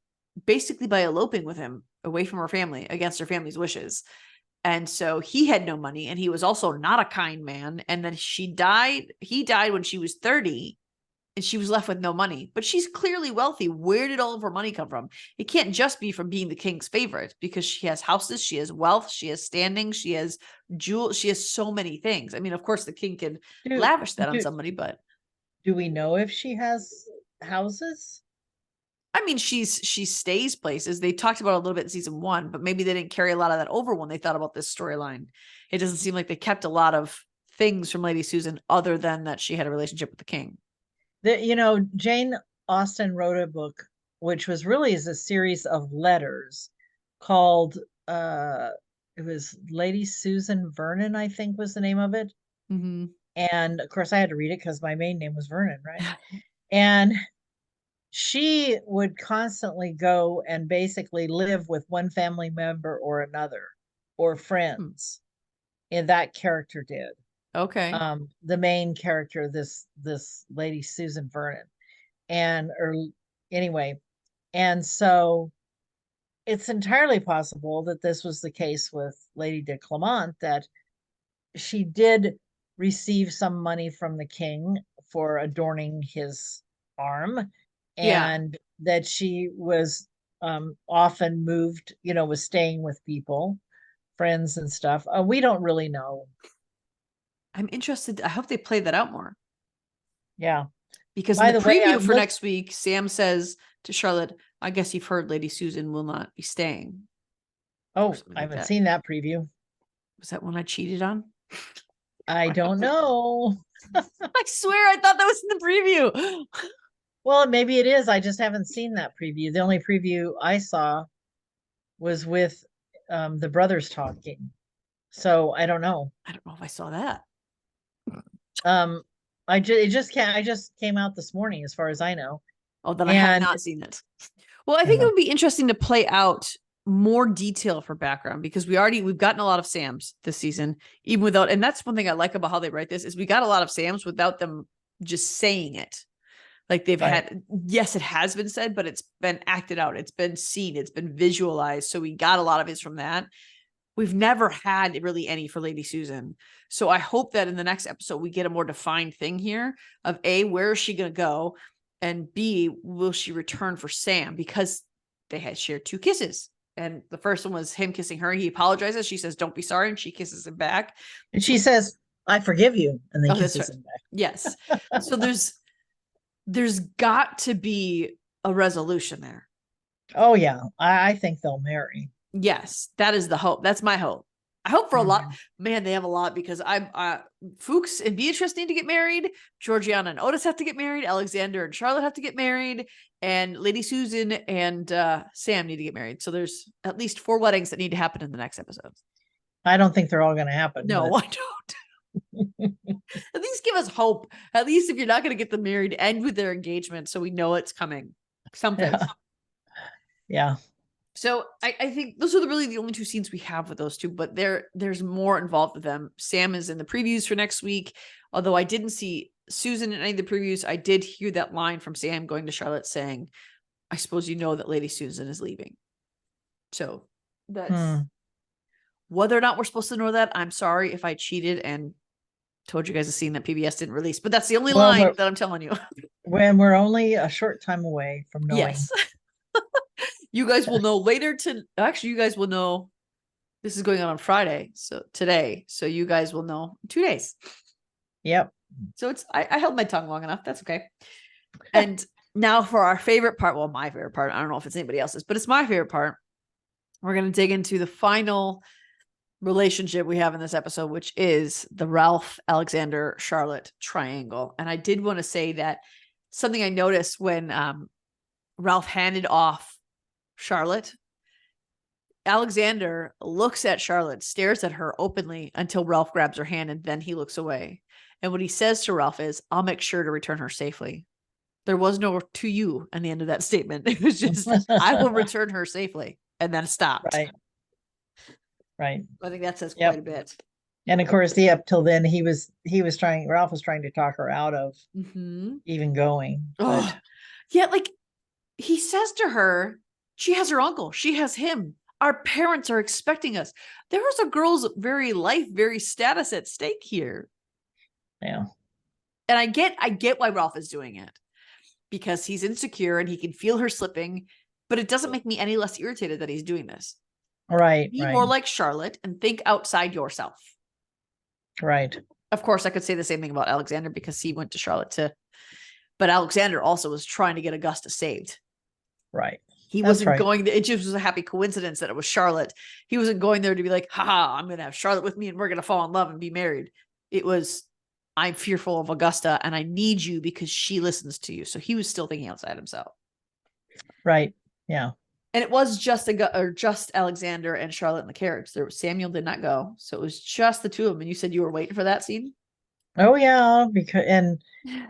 [SPEAKER 1] basically by eloping with him away from her family against her family's wishes. And so he had no money, and he was also not a kind man. And then he died when she was 30, and she was left with no money. But she's clearly wealthy. Where did all of her money come from? It can't just be from being the king's favorite, because she has houses, she has wealth, she has standing, she has jewels, she has so many things. I mean, of course, the king can lavish that on somebody, but
[SPEAKER 2] do we know if she has houses?
[SPEAKER 1] I mean, she stays places. They talked about it a little bit in season 1, but maybe they didn't carry a lot of that over when they thought about this storyline. It doesn't seem like they kept a lot of things from Lady Susan other than that she had a relationship with the king.
[SPEAKER 2] Jane Austen wrote a book, which was really a series of letters called, it was Lady Susan Vernon, I think was the name of it. And of course I had to read it because my maiden name was Vernon, right? And she would constantly go and basically live with one family member or another, or friends. And that character did.
[SPEAKER 1] Okay.
[SPEAKER 2] The main character, this Lady Susan Vernon. Anyway, and so it's entirely possible that this was the case with Lady de Clement, that she did receive some money from the king for adorning his arm, and that she was often moved, was staying with people, friends and stuff. We don't really know.
[SPEAKER 1] I'm interested. I hope they play that out more.
[SPEAKER 2] Yeah.
[SPEAKER 1] Because in the preview for next week, Sam says to Charlotte, I guess you've heard Lady Susan will not be staying.
[SPEAKER 2] Oh, I haven't seen that preview.
[SPEAKER 1] Was that one I cheated on?
[SPEAKER 2] I don't know.
[SPEAKER 1] I swear I thought that was in the preview.
[SPEAKER 2] Well, maybe it is. I just haven't seen that preview. The only preview I saw was with the brothers talking. So I don't know.
[SPEAKER 1] I don't know if I saw that.
[SPEAKER 2] I just came out this morning, as far as I know.
[SPEAKER 1] Oh, then I have not seen it. Well, I think it would be interesting to play out more detail for background, because we've gotten a lot of Sams this season, even without, and that's one thing I like about how they write this, is we got a lot of Sams without them just saying it. Like they've had, yes, it has been said, but it's been acted out. It's been seen. It's been visualized. So we got a lot of it from that. We've never had really any for Lady Susan. So I hope that in the next episode, we get a more defined thing here of A, where is she going to go? And B, will she return for Sam? Because they had shared 2 kisses. And the first one was him kissing her. He apologizes. She says, don't be sorry. And she kisses him back.
[SPEAKER 2] And she says, I forgive you. And then kisses him back.
[SPEAKER 1] Yes. So there's got to be a resolution there.
[SPEAKER 2] Oh yeah, I think they'll marry.
[SPEAKER 1] Yes, that is the hope. That's my hope. I hope for a lot.
[SPEAKER 2] Mhm.
[SPEAKER 1] Man, they have a lot because I'm Fuchs and Beatrice need to get married. Georgiana and Otis have to get married. Alexander and Charlotte have to get married. And Lady Susan and Sam need to get married. So there's at least 4 weddings that need to happen in the next episode.
[SPEAKER 2] I don't think they're all going to happen.
[SPEAKER 1] No,
[SPEAKER 2] but...
[SPEAKER 1] I don't. At least give us hope. At least if you're not going to get them married, end with their engagement so we know it's coming. Something.
[SPEAKER 2] Yeah. Yeah.
[SPEAKER 1] So I think those are really the only 2 scenes we have with those 2, but there's more involved with them. Sam is in the previews for next week. Although I didn't see Susan in any of the previews, I did hear that line from Sam going to Charlotte saying, I suppose you know that Lady Susan is leaving. So that's whether or not we're supposed to know that. I'm sorry if I cheated and told you guys a scene that PBS didn't release, but that's the only line that I'm telling you.
[SPEAKER 2] When we're only a short time away from knowing.
[SPEAKER 1] Yes. You guys will know later actually, you guys will know this is going on Friday. So today, so you guys will know 2 days.
[SPEAKER 2] Yep.
[SPEAKER 1] So I held my tongue long enough. That's okay. And now for our favorite part. Well, my favorite part. I don't know if it's anybody else's, but it's my favorite part. We're going to dig into the final relationship we have in this episode, which is the Ralph, Alexander, Charlotte triangle. And I did want to say that something I noticed when Ralph handed off Charlotte, Alexander looks at Charlotte, stares at her openly until Ralph grabs her hand, and then he looks away. And what he says to Ralph is, I'll make sure to return her safely. There was no to you in the end of that statement. It was just, I will return her safely, and then stopped.
[SPEAKER 2] Right.
[SPEAKER 1] I think that says quite a bit.
[SPEAKER 2] And of course, up till then, Ralph was trying to talk her out of even going. But...
[SPEAKER 1] Yeah, like he says to her, she has her uncle, she has him. Our parents are expecting us. There was a girl's very life, very status at stake here.
[SPEAKER 2] Yeah.
[SPEAKER 1] And I get why Ralph is doing it, because he's insecure and he can feel her slipping, but it doesn't make me any less irritated that he's doing this.
[SPEAKER 2] Right.
[SPEAKER 1] Be more like Charlotte and think outside yourself.
[SPEAKER 2] Right.
[SPEAKER 1] Of course, I could say the same thing about Alexander because he went to Charlotte too. But Alexander also was trying to get Augusta saved.
[SPEAKER 2] Right.
[SPEAKER 1] He wasn't going there. It just was a happy coincidence that it was Charlotte. He wasn't going there to be like, haha, I'm going to have Charlotte with me and we're going to fall in love and be married. It was, I'm fearful of Augusta and I need you because she listens to you. So he was still thinking outside himself.
[SPEAKER 2] Right. Yeah.
[SPEAKER 1] And it was just Alexander and Charlotte in the carriage. Samuel did not go. So it was just the 2 of them. And you said you were waiting for that scene?
[SPEAKER 2] Oh yeah.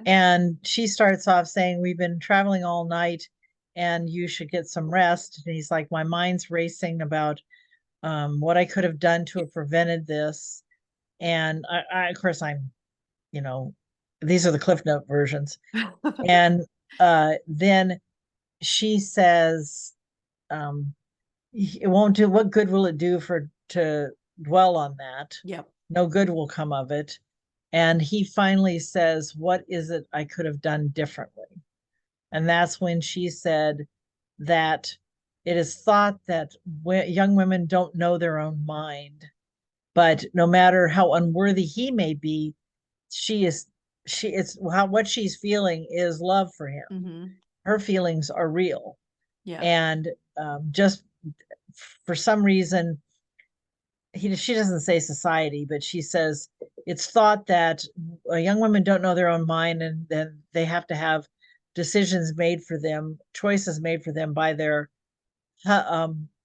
[SPEAKER 2] And she starts off saying, we've been traveling all night and you should get some rest. And he's like, my mind's racing about what I could have done to have prevented this. And I of course, these are the Cliff Note versions. And then she says, it won't do. What good will it do to dwell on that?
[SPEAKER 1] Yep.
[SPEAKER 2] No good will come of it. And he finally says, what is it I could have done differently? And that's when she said that it is thought that young women don't know their own mind, but no matter how unworthy he may be, what she's feeling is love for him.
[SPEAKER 1] Mm-hmm.
[SPEAKER 2] Her feelings are real.
[SPEAKER 1] Yeah.
[SPEAKER 2] And just for some reason, she doesn't say society, but she says it's thought that young women don't know their own mind and then they have to have decisions made for them, choices made for them by their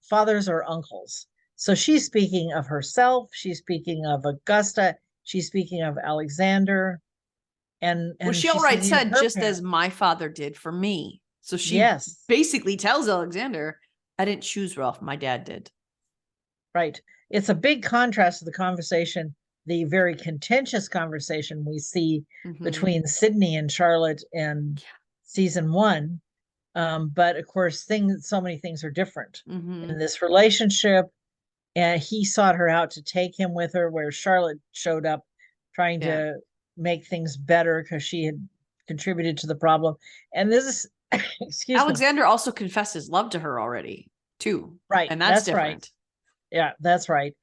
[SPEAKER 2] fathers or uncles. So she's speaking of herself. She's speaking of Augusta. She's speaking of Alexander. And
[SPEAKER 1] well, she outright said, just as my father did for me. So she basically tells Alexander, I didn't choose Ralph. My dad did.
[SPEAKER 2] Right. It's a big contrast to the conversation, the very contentious conversation we see between Sydney and Charlotte in season 1. But of course, so many things are different in this relationship. And he sought her out to take him with her, where Charlotte showed up trying to make things better because she had contributed to the problem. And this is,
[SPEAKER 1] Alexander also confessed his love to her already, too.
[SPEAKER 2] Right.
[SPEAKER 1] And that's different.
[SPEAKER 2] Right. Yeah, that's right.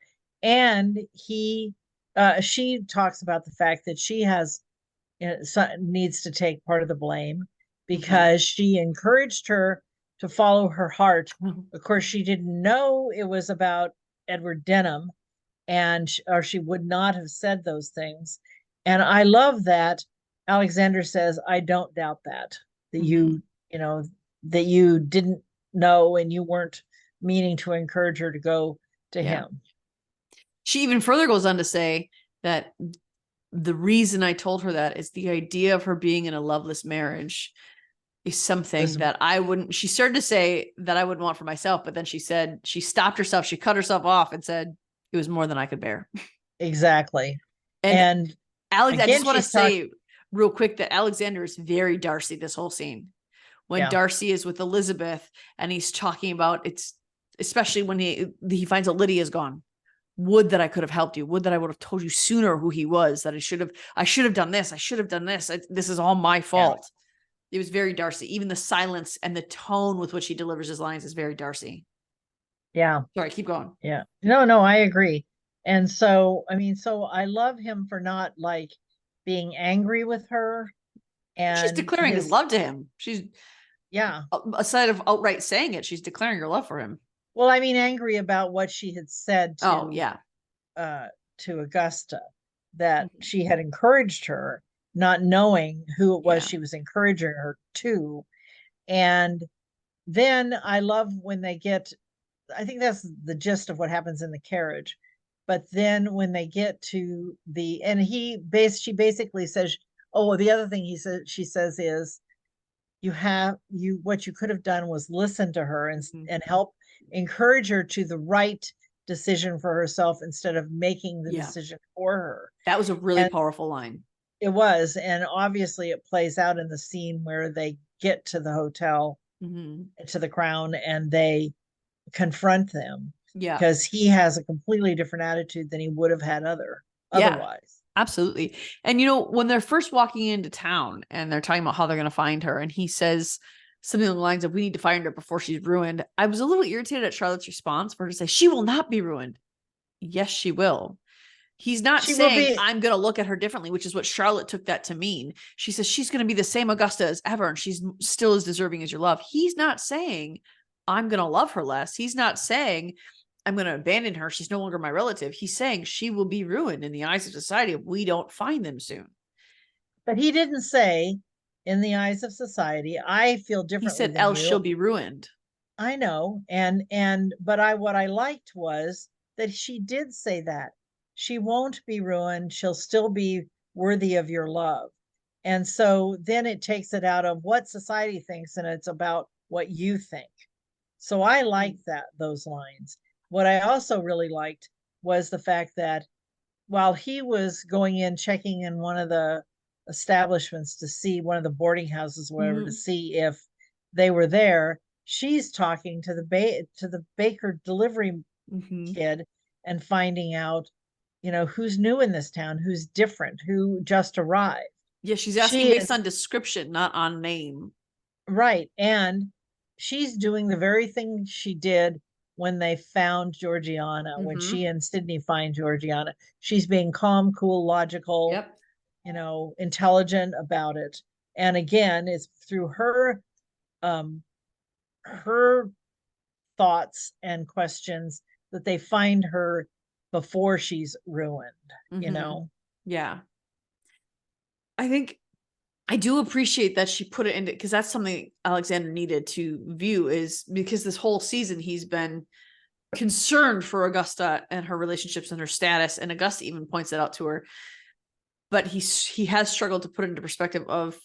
[SPEAKER 2] And she talks about the fact that she needs to take part of the blame. because she encouraged her to follow her heart. Of course, she didn't know it was about Edward Denham, or she would not have said those things. And I love that Alexander says, I don't doubt that you know, that you didn't know and you weren't meaning to encourage her to go to him.
[SPEAKER 1] She even further goes on to say that the reason I told her that is the idea of her being in a loveless marriage is something that I wouldn't, she started to say that I wouldn't want for myself, but then she said, she stopped herself, she cut herself off and said it was more than I could bear.
[SPEAKER 2] Exactly.
[SPEAKER 1] And Alex,
[SPEAKER 2] again,
[SPEAKER 1] I just want to say real quick that Alexander is very Darcy this whole scene. When Darcy is with Elizabeth and he's talking about it's, especially when he finds out Lydia's gone. Would that I could have helped you. Would that I would have told you sooner who he was, that I should have done this. I should have done this. This is all my fault. It was very Darcy. Even the silence and the tone with which he delivers his lines is very Darcy.
[SPEAKER 2] Yeah.
[SPEAKER 1] Sorry, keep going.
[SPEAKER 2] Yeah. No, I agree. And so, I mean, so I love him for not like being angry with her. And
[SPEAKER 1] she's declaring his love to him. She's, aside of outright saying it, she's declaring her love for him.
[SPEAKER 2] Well, I mean, angry about what she had said
[SPEAKER 1] to,
[SPEAKER 2] to Augusta, that she had encouraged her, not knowing who it was she was encouraging her to. And then I love when they get, I think that's the gist of what happens in the carriage. But then when they get to and she basically says, oh, the other thing she says is, what you could have done was listen to her and help encourage her to the right decision for herself instead of making the decision for her.
[SPEAKER 1] That was a really powerful line.
[SPEAKER 2] It was. And obviously it plays out in the scene where they get to the hotel, to the Crown, and they confront them.
[SPEAKER 1] Yeah.
[SPEAKER 2] Because he has a completely different attitude than he would have had otherwise.
[SPEAKER 1] Absolutely. And, when they're first walking into town and they're talking about how they're going to find her, and he says something along the lines of, we need to find her before she's ruined. I was a little irritated at Charlotte's response for her to say, she will not be ruined. Yes, she will. He's not saying, I'm going to look at her differently, which is what Charlotte took that to mean. She says, she's going to be the same Augusta as ever, and she's still as deserving as your love. He's not saying, I'm going to love her less. He's not saying, I'm going to abandon her. She's no longer my relative. He's saying she will be ruined in the eyes of society if we don't find them soon.
[SPEAKER 2] But he didn't say, in the eyes of society, I feel differently.
[SPEAKER 1] He said, else she'll be ruined.
[SPEAKER 2] I know. But what I liked was that she did say that. She won't be ruined. She'll still be worthy of your love. And so then it takes it out of what society thinks, and it's about what you think. So I like those lines. What I also really liked was the fact that while he was going in, checking in one of the establishments to see, one of the boarding houses, whatever, to see if they were there, she's talking to the baker delivery kid and finding out, who's new in this town, who's different, who just arrived.
[SPEAKER 1] Yeah, she's asking based on description, not on name.
[SPEAKER 2] Right. And she's doing the very thing she did when they found Georgiana, when she and Sydney find Georgiana. She's being calm, cool, logical, intelligent about it. And again, it's through her thoughts and questions that they find her before she's ruined,
[SPEAKER 1] Yeah. I think I do appreciate that she put it into, because that's something Alexander needed to view, is because this whole season he's been concerned for Augusta and her relationships and her status. And Augusta even points that out to her, but he has struggled to put it into perspective of,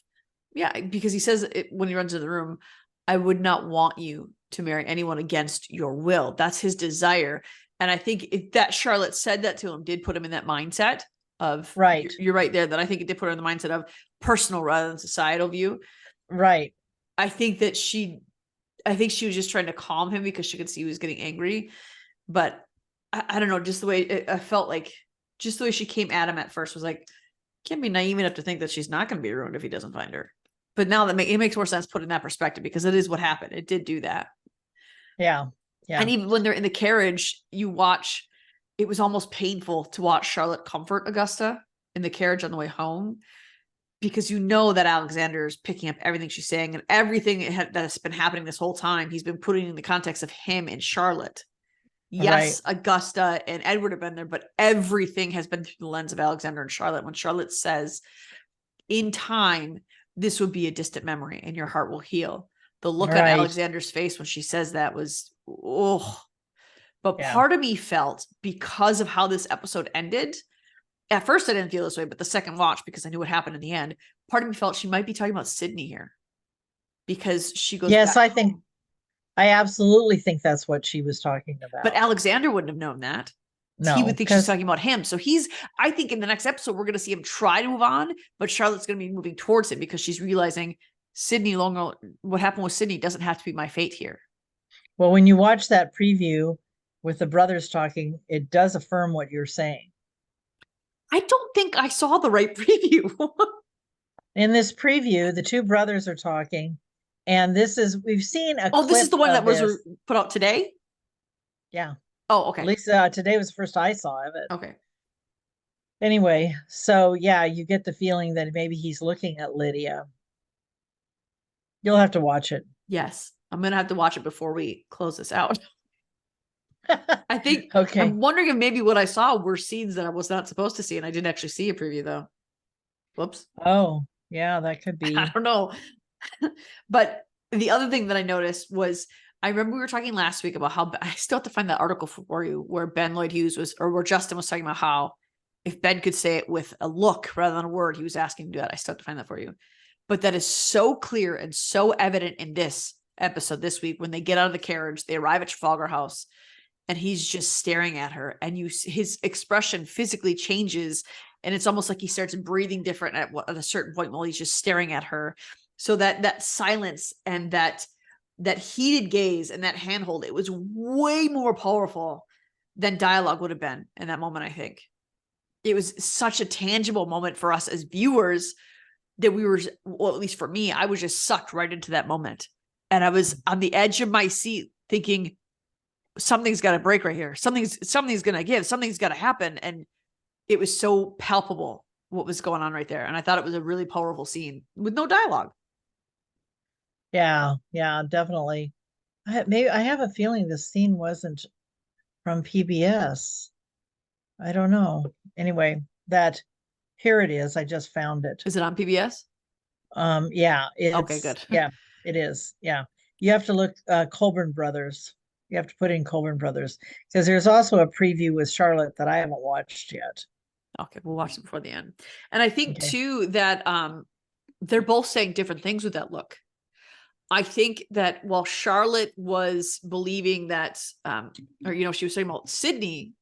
[SPEAKER 1] because he says when he runs into the room, I would not want you to marry anyone against your will. That's his desire. And I think that Charlotte said that to him did put him in that mindset of, right. You're right there, that I think it did put her in the mindset of personal rather than societal view.
[SPEAKER 2] Right.
[SPEAKER 1] I think she was just trying to calm him because she could see he was getting angry. But I don't know, just the way I felt like, just the way she came at him at first was like, can't be naive enough to think that she's not going to be ruined if he doesn't find her. But now it makes more sense put in that perspective, because it is what happened. It did do that.
[SPEAKER 2] Yeah. Yeah.
[SPEAKER 1] And even when they're in the carriage, it was almost painful to watch Charlotte comfort Augusta in the carriage on the way home. because you know that Alexander is picking up everything she's saying, and everything that's been happening this whole time, he's been putting in the context of him and Charlotte. Yes, right. Augusta and Edward have been there, but everything has been through the lens of Alexander and Charlotte. When Charlotte says, in time, this would be a distant memory and your heart will heal. The look on Alexander's face when she says that was, oh. But part of me felt, because of how this episode ended, at first I didn't feel this way, but the second watch, because I knew what happened in the end, part of me felt she might be talking about Sydney here. Because she goes,
[SPEAKER 2] yes, I absolutely think that's what she was talking about.
[SPEAKER 1] But Alexander wouldn't have known that. No, he would think she's talking about him. So I think in the next episode, we're going to see him try to move on, but Charlotte's going to be moving towards him because she's realizing what happened with Sydney doesn't have to be my fate here.
[SPEAKER 2] Well, when you watch that preview with the brothers talking, it does affirm what you're saying.
[SPEAKER 1] I don't think I saw the right preview.
[SPEAKER 2] In this preview, the two brothers are talking, and we've seen a clip.
[SPEAKER 1] This is the one that was put out today?
[SPEAKER 2] Yeah.
[SPEAKER 1] Oh, okay.
[SPEAKER 2] At least today was the first I saw of it.
[SPEAKER 1] Okay.
[SPEAKER 2] Anyway, so yeah, you get the feeling that maybe he's looking at Lydia. You'll have to watch it.
[SPEAKER 1] Yes, I'm going to have to watch it before we close this out. I think,
[SPEAKER 2] okay.
[SPEAKER 1] I'm wondering if maybe what I saw were scenes that I was not supposed to see, and I didn't actually see a preview though. Whoops.
[SPEAKER 2] Oh, yeah, that could be.
[SPEAKER 1] I don't know. But the other thing that I noticed was, I remember we were talking last week about how, I still have to find that article for you, where Ben Lloyd Hughes where Justin was talking about how if Ben could say it with a look rather than a word, he was asking to do that. I still have to find that for you. But that is so clear and so evident in this episode this week, when they get out of the carriage, they arrive at Trafalgar House, and he's just staring at her, and his expression physically changes, and it's almost like he starts breathing different at a certain point while he's just staring at her. So that silence and that heated gaze and that handhold, it was way more powerful than dialogue would have been in that moment. I think it was such a tangible moment for us as viewers that we were, well, at least for me, I was just sucked right into that moment. And I was on the edge of my seat thinking, something's got to break right here. Something's going to give, something's got to happen. And it was so palpable what was going on right there. And I thought it was a really powerful scene with no dialogue.
[SPEAKER 2] Yeah, definitely. I have a feeling this scene wasn't from PBS. I don't know. Anyway, here it is. I just found it.
[SPEAKER 1] Is it on PBS?
[SPEAKER 2] Yeah.
[SPEAKER 1] Okay, good.
[SPEAKER 2] Yeah, it is. Yeah. You have to look Colburn Brothers. You have to put in Colburn Brothers, because there's also a preview with Charlotte that I haven't watched yet.
[SPEAKER 1] Okay, we'll watch it before the end. And I think too that they're both saying different things with that look. I think that while Charlotte was believing that, she was talking about Sydney,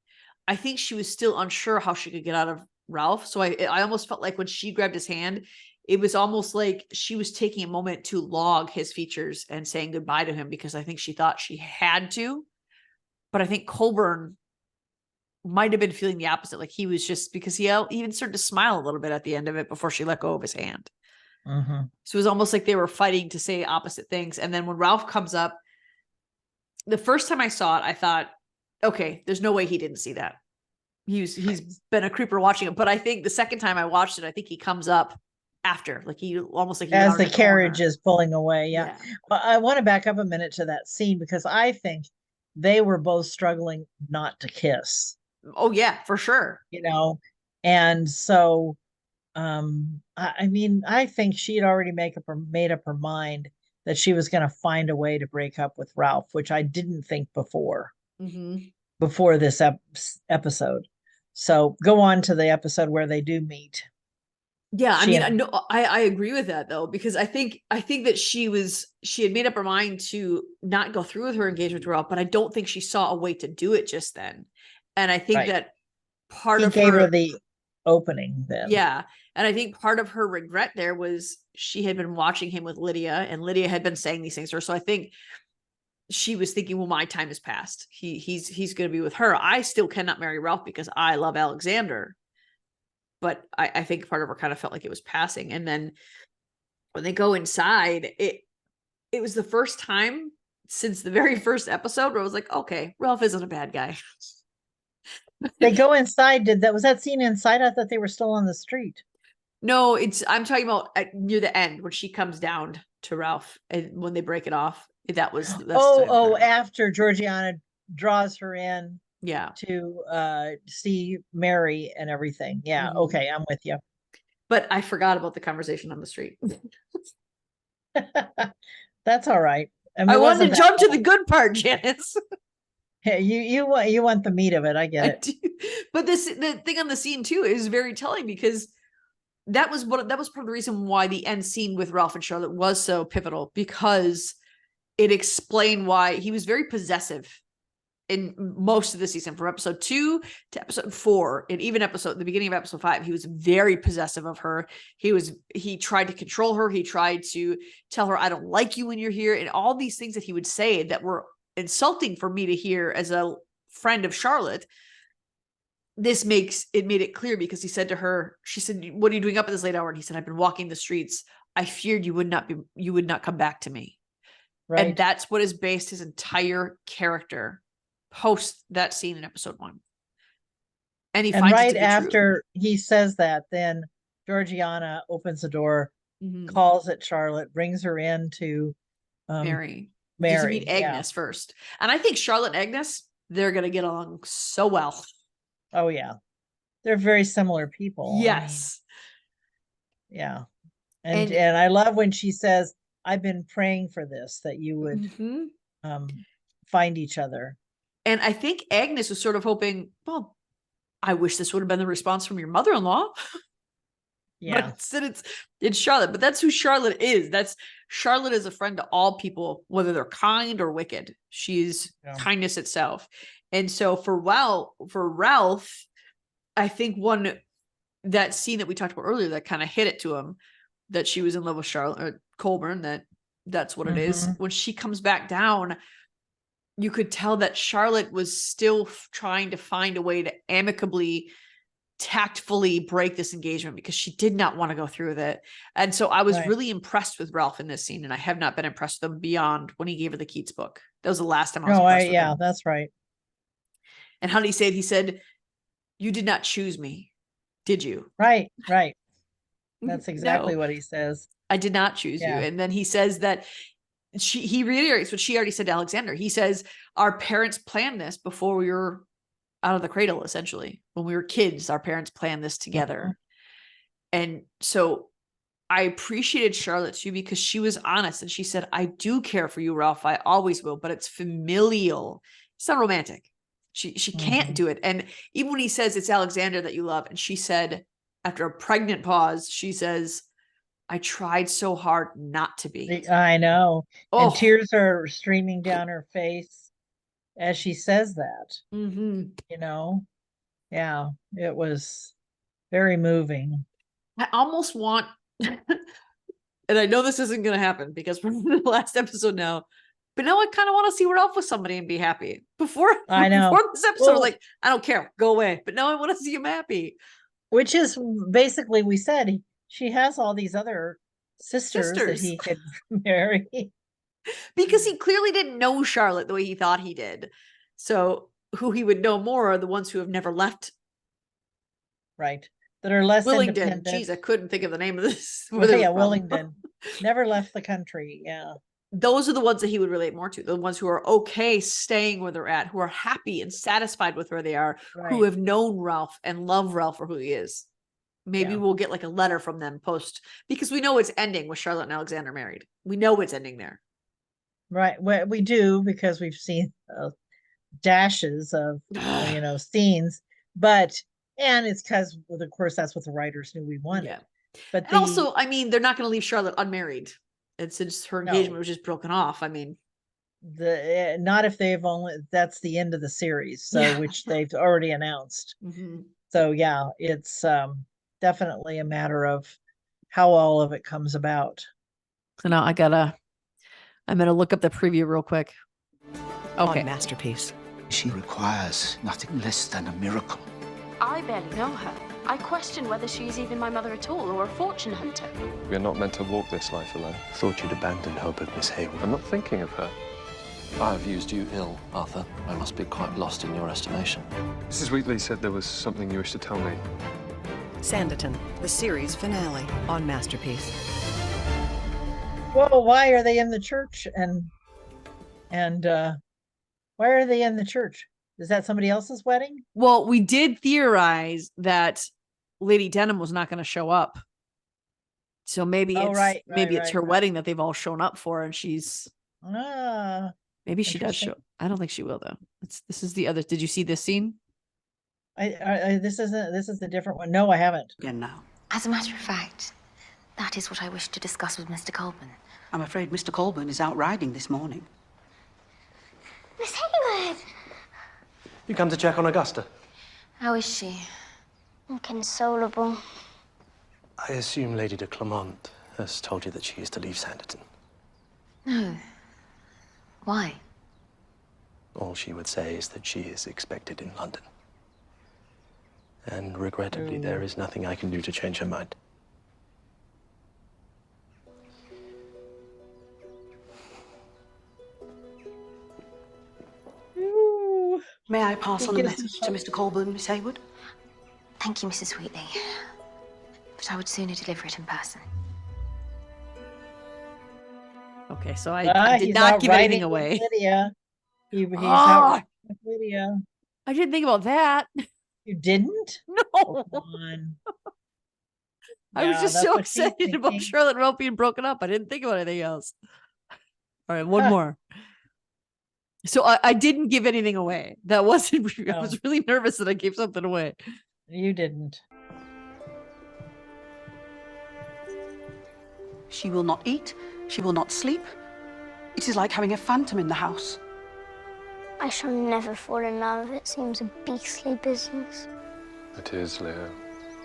[SPEAKER 1] I think she was still unsure how she could get out of Ralph. So I almost felt like when she grabbed his hand, it was almost like she was taking a moment to log his features and saying goodbye to him, because I think she thought she had to. But I think Colburn might have been feeling the opposite. Like he was just, because he even started to smile a little bit at the end of it before she let go of his hand.
[SPEAKER 2] Mm-hmm.
[SPEAKER 1] So it was almost like they were fighting to say opposite things. And then when Ralph comes up, the first time I saw it, I thought, okay, there's no way he didn't see that. He's been a creeper watching it. But I think the second time I watched it, I think he comes up after, like he almost like
[SPEAKER 2] as the carriage is pulling away. Yeah. Well, I want to back up a minute to that scene, because I think they were both struggling not to kiss.
[SPEAKER 1] Oh yeah, for sure.
[SPEAKER 2] And so I think she had already made up her mind that she was going to find a way to break up with Ralph, which I didn't think before this episode. So go on to the episode where they do meet.
[SPEAKER 1] Yeah, I agree with that though, because I think that she had made up her mind to not go through with her engagement with Ralph, but I don't think she saw a way to do it just then. And I think that part of
[SPEAKER 2] gave her the opening then.
[SPEAKER 1] Yeah. And I think part of her regret there was she had been watching him with Lydia, and Lydia had been saying these things to her. So I think she was thinking, well, my time has passed. He's going to be with her. I still cannot marry Ralph because I love Alexander. But I think part of her kind of felt like it was passing. And then when they go inside, it was the first time since the very first episode where I was like, okay, Ralph isn't a bad guy.
[SPEAKER 2] They go inside. Was that scene inside? I thought they were still on the street.
[SPEAKER 1] No, I'm talking about near the end when she comes down to Ralph and when they break it off. That's
[SPEAKER 2] After Georgiana draws her in
[SPEAKER 1] yeah.
[SPEAKER 2] to see Mary and everything. Yeah, okay, I'm with you.
[SPEAKER 1] But I forgot about the conversation on the street.
[SPEAKER 2] That's all right.
[SPEAKER 1] I wanted to jump to the good part, Janice.
[SPEAKER 2] You want the meat of it. I get it.
[SPEAKER 1] But the thing on the scene too is very telling, because that was part of the reason why the end scene with Ralph and Charlotte was so pivotal, because it explained why he was very possessive in most of the season, from episode 2 to episode 4, and even the beginning of episode 5. He was very possessive of her. He tried to control her. He tried to tell her, I don't like you when you're here, and all these things that he would say that were insulting for me to hear as a friend of Charlotte. This made it clear, because he said to her, she said, what are you doing up at this late hour? And he said, I've been walking the streets. I feared you would not come back to me. Right. And that's what has based his entire character post that scene in episode 1. And he finds right
[SPEAKER 2] after he says that, then Georgiana opens the door, calls at Charlotte, brings her in to
[SPEAKER 1] Mary. Does he meet Agnes first? And I think Charlotte and Agnes, they're going to get along so well.
[SPEAKER 2] Oh yeah, they're very similar people.
[SPEAKER 1] Yes.
[SPEAKER 2] I mean, yeah, and I love when she says, I've been praying for this, that you would find each other.
[SPEAKER 1] And I think Agnes was sort of hoping, well, I wish this would have been the response from your mother-in-law. Yeah. But instead it's Charlotte. But that's who Charlotte is. Charlotte is a friend to all people, whether they're kind or wicked. She's kindness itself. And so for Ralph, I think that scene that we talked about earlier that kind of hit it to him, that she was in love with Charlotte or Colburn, that's what it is. When she comes back down, you could tell that Charlotte was still trying to find a way to amicably, tactfully break this engagement, because she did not want to go through with it. And so I was really impressed with Ralph in this scene, and I have not been impressed with him beyond when he gave her the Keats book. That was the last time I was impressed with him.
[SPEAKER 2] That's right.
[SPEAKER 1] And how did he say it? He said, you did not choose me, did you?
[SPEAKER 2] Right. That's exactly what he says.
[SPEAKER 1] I did not choose you. And then he says that he reiterates what she already said to Alexander. He says, our parents planned this before we were out of the cradle, essentially. When we were kids, our parents planned this together. And so I appreciated Charlotte too, because she was honest, and she said, I do care for you, Ralph. I always will, but it's familial. It's not romantic. She can't do it. And even when he says it's Alexander that you love, and she said, after a pregnant pause, she says, I tried so hard not to be.
[SPEAKER 2] I know. And tears are streaming down her face as she says that. You know? Yeah, it was very moving.
[SPEAKER 1] I almost want, and I know this isn't going to happen because we're in the last episode now, but now I kind of want to see Ralph with somebody and be happy. Before this episode, like, I don't care, go away. But now I want to see him happy.
[SPEAKER 2] Which is basically, we said, she has all these other sisters that he could marry.
[SPEAKER 1] Because he clearly didn't know Charlotte the way he thought he did. So who he would know more are the ones who have never left.
[SPEAKER 2] Right. That are less
[SPEAKER 1] Willingdon.
[SPEAKER 2] independent.
[SPEAKER 1] Jeez, I couldn't think of the name of this.
[SPEAKER 2] Willingdon. Never left the country. Yeah.
[SPEAKER 1] Those are the ones that he would relate more to. The ones who are okay staying where they're at, who are happy and satisfied with where they are, who have known Ralph and love Ralph for who he is. Maybe we'll get like a letter from them post, because we know it's ending with Charlotte and Alexander married. We know it's ending there.
[SPEAKER 2] Right. Well, we do, because we've seen dashes of, scenes, and it's because, well, of course, that's what the writers knew we wanted. Yeah. But
[SPEAKER 1] also, I mean, they're not going to leave Charlotte unmarried. And since her engagement was just broken off, I mean,
[SPEAKER 2] not if that's the end of the series, which they've already announced. So yeah, it's definitely a matter of how all of it comes about.
[SPEAKER 1] So now I'm gonna look up the preview real quick. Okay.
[SPEAKER 3] Masterpiece.
[SPEAKER 4] She requires nothing less than a miracle.
[SPEAKER 5] I barely know her. I question whether she's even my mother at all, or a fortune hunter.
[SPEAKER 6] We're not meant to walk this life alone.
[SPEAKER 4] Thought you'd abandoned hope of Miss Hayward.
[SPEAKER 6] I'm not thinking of her.
[SPEAKER 7] I have used you ill, Arthur. I must be quite lost in your estimation.
[SPEAKER 6] Mrs. Wheatley said there was something you wished to tell me.
[SPEAKER 3] Sanditon, the series finale on Masterpiece.
[SPEAKER 2] Whoa, why are they in the church? And why are they in the church? Is that somebody else's wedding?
[SPEAKER 1] Well, we did theorize that Lady Denham was not going to show up. So maybe it's her wedding that they've all shown up for, and she's maybe she does show. I don't think she will though. This is the other. Did you see this scene?
[SPEAKER 2] This is the different one. No, I haven't.
[SPEAKER 8] Again now.
[SPEAKER 9] As a matter of fact, that is what I wish to discuss with Mr. Colburn.
[SPEAKER 8] I'm afraid Mr. Colburn is out riding this morning.
[SPEAKER 9] Miss Hayward!
[SPEAKER 7] You come to check on Augusta?
[SPEAKER 9] How is she? Inconsolable.
[SPEAKER 4] I assume Lady de Clement has told you that she is to leave Sanditon.
[SPEAKER 9] No. Why?
[SPEAKER 4] All she would say is that she is expected in London. And regrettably, there is nothing I can do to change her mind.
[SPEAKER 8] May I pass on a message to Mr. Colburn, Miss Hayward?
[SPEAKER 9] Thank you, Mrs. Wheatley. But I would sooner deliver it in person.
[SPEAKER 1] Okay, so I did not give anything away.
[SPEAKER 2] Lydia. He's out with Lydia.
[SPEAKER 1] I didn't think about that.
[SPEAKER 2] You didn't?
[SPEAKER 1] No.
[SPEAKER 2] Oh, come on.
[SPEAKER 1] I was just so excited about Charlotte and Ralph being broken up. I didn't think about anything else. All right, one more. So I didn't give anything away. That wasn't. No. I was really nervous that I gave something away.
[SPEAKER 2] You didn't.
[SPEAKER 8] She will not eat. She will not sleep. It is like having a phantom in the house.
[SPEAKER 10] I shall never fall in love. It seems a beastly business.
[SPEAKER 6] It is, Leo.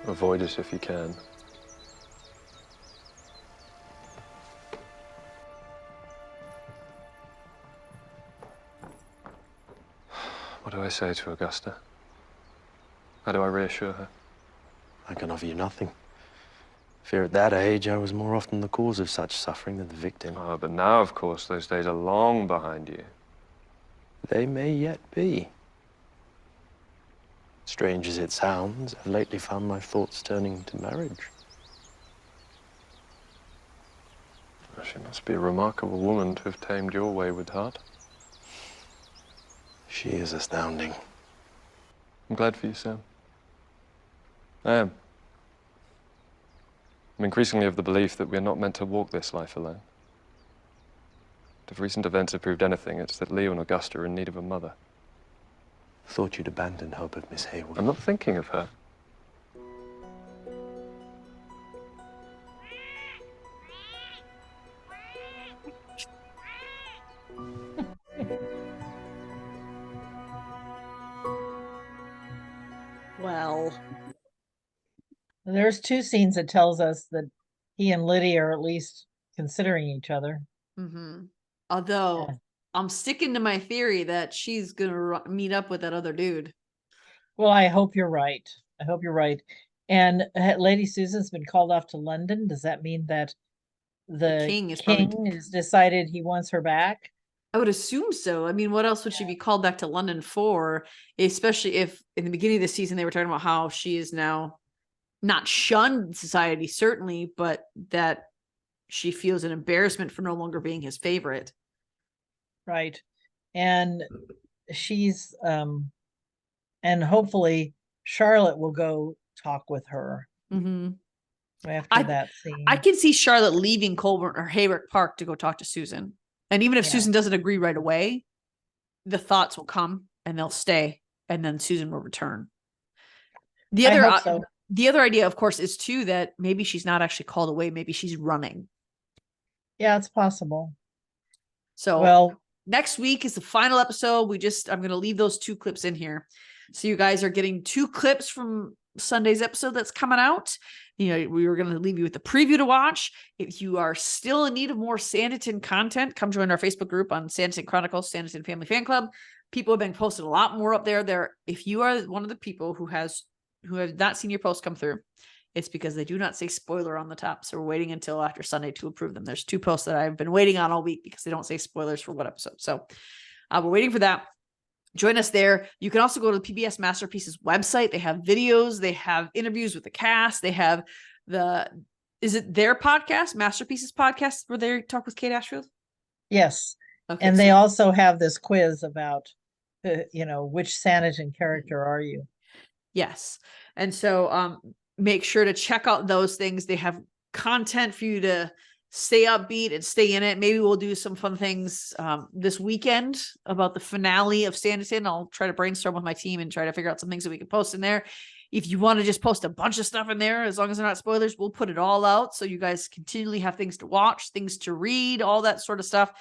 [SPEAKER 6] Avoid it if you can. What do I say to Augusta? How do I reassure her?
[SPEAKER 4] I can offer you nothing. Fear at that age, I was more often the cause of such suffering than the victim.
[SPEAKER 6] Oh, but now, of course, those days are long behind you.
[SPEAKER 4] They may yet be. Strange as it sounds, I've lately found my thoughts turning to marriage.
[SPEAKER 6] She must be a remarkable woman to have tamed your wayward heart.
[SPEAKER 4] She is astounding.
[SPEAKER 6] I'm glad for you, Sam. I am. I'm increasingly of the belief that we're not meant to walk this life alone. If recent events have proved anything, it's that Leo and Augusta are in need of a mother.
[SPEAKER 4] Thought you'd abandon hope of Miss Hayward.
[SPEAKER 6] I'm not thinking of her.
[SPEAKER 1] Well,
[SPEAKER 2] there's two scenes that tells us that he and Lydia are at least considering each other.
[SPEAKER 1] Although I'm sticking to my theory that she's gonna meet up with that other dude.
[SPEAKER 2] Well, I hope you're right. I hope you're right. And Lady Susan's been called off to London. Does that mean that the king has decided he wants her back?
[SPEAKER 1] I would assume so. I mean, what else would she be called back to London for? Especially if in the beginning of the season they were talking about how she is now not shunned in society, certainly, but that she feels an embarrassment for no longer being his favorite.
[SPEAKER 2] Right. And she's and hopefully Charlotte will go talk with her after that scene.
[SPEAKER 1] I can see Charlotte leaving Colburn or Hayward Park to go talk to Susan. And even if Susan doesn't agree right away, the thoughts will come and they'll stay, and then Susan will return. The other idea, of course, is too that maybe she's not actually called away. Maybe she's running.
[SPEAKER 2] Yeah, it's possible.
[SPEAKER 1] So next week is the final episode. I'm going to leave those 2 clips in here. So you guys are getting 2 clips from Sunday's episode that's coming out. You know, we were going to leave you with the preview to watch. If you are still in need of more Sanditon content, come join our Facebook group on Sanditon Chronicles, Sanditon Family Fan Club. People have been posting a lot more up there. If you are one of the people who have not seen your post come through, it's because they do not say spoiler on the top. So we're waiting until after Sunday to approve them. There's 2 posts that I've been waiting on all week because they don't say spoilers for what episode. So we're waiting for that. join us there. You can also go to the PBS Masterpieces website. They have videos, they have interviews with the cast, they have is it their podcast, Masterpieces podcast, where they talk with Kate Ashfield?
[SPEAKER 2] Yes.
[SPEAKER 1] Okay,
[SPEAKER 2] And they
[SPEAKER 1] so-
[SPEAKER 2] also have this quiz about, which Sanditon character are you?
[SPEAKER 1] Yes. And so make sure to check out those things. They have content for you to stay upbeat and stay in it. Maybe we'll do some fun things this weekend about the finale of Sanditon. I'll try to brainstorm with my team and try to figure out some things that we can post in there. If you want to just post a bunch of stuff in there, as long as they're not spoilers, we'll put it all out so you guys continually have things to watch, things to read, all that sort of stuff.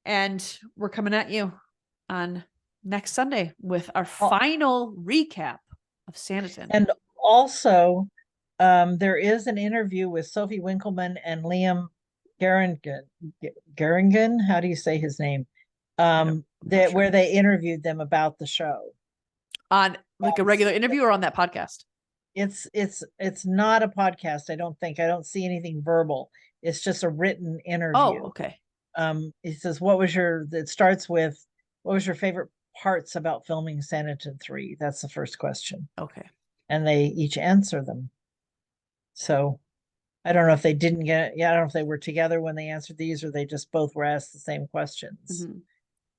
[SPEAKER 1] And we're coming at you on next Sunday with our final recap of Sanditon.
[SPEAKER 2] And also, there is an interview with Sophie Winkleman and Liam Garrigan. How do you say his name? Where they interviewed them about the show.
[SPEAKER 1] On like a regular interview or on that podcast?
[SPEAKER 2] It's not a podcast. I don't see anything verbal. It's just a written interview.
[SPEAKER 1] Oh, okay.
[SPEAKER 2] It says, it starts with, what was your favorite parts about filming Sanditon 3? That's the first question.
[SPEAKER 1] Okay.
[SPEAKER 2] And they each answer them. So I don't know if they didn't I don't know if they were together when they answered these, or they just both were asked the same questions.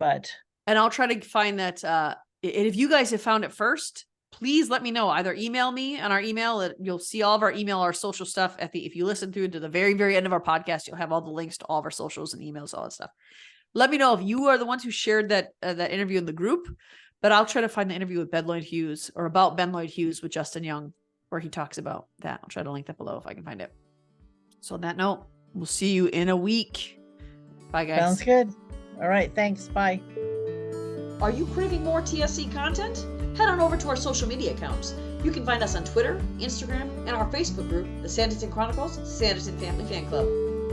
[SPEAKER 1] And I'll try to find that. And if you guys have found it first, please let me know. Either email me on our email. You'll see all of our email, our social stuff if you listen through to the very, very end of our podcast, you'll have all the links to all of our socials and emails, all that stuff. Let me know if you are the ones who shared that interview in the group, but I'll try to find the interview with Ben Lloyd Hughes, or about Ben Lloyd Hughes with Justin Young, where he talks about that. I'll try to link that below if I can find it. So on that note, we'll see you in a week. Bye, guys.
[SPEAKER 2] Sounds good. All right. Thanks. Bye.
[SPEAKER 1] Are you craving more TSC content? Head on over to our social media accounts. You can find us on Twitter, Instagram, and our Facebook group, the Sanditon Chronicles Sanditon Family Fan Club.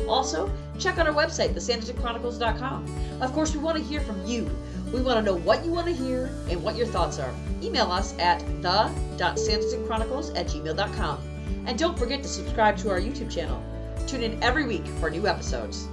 [SPEAKER 1] Also, check out our website, thesanditonchronicles.com. Of course, we want to hear from you. We want to know what you want to hear and what your thoughts are. Email us at the.sanditonchronicles@gmail.com. And don't forget to subscribe to our YouTube channel. Tune in every week for new episodes.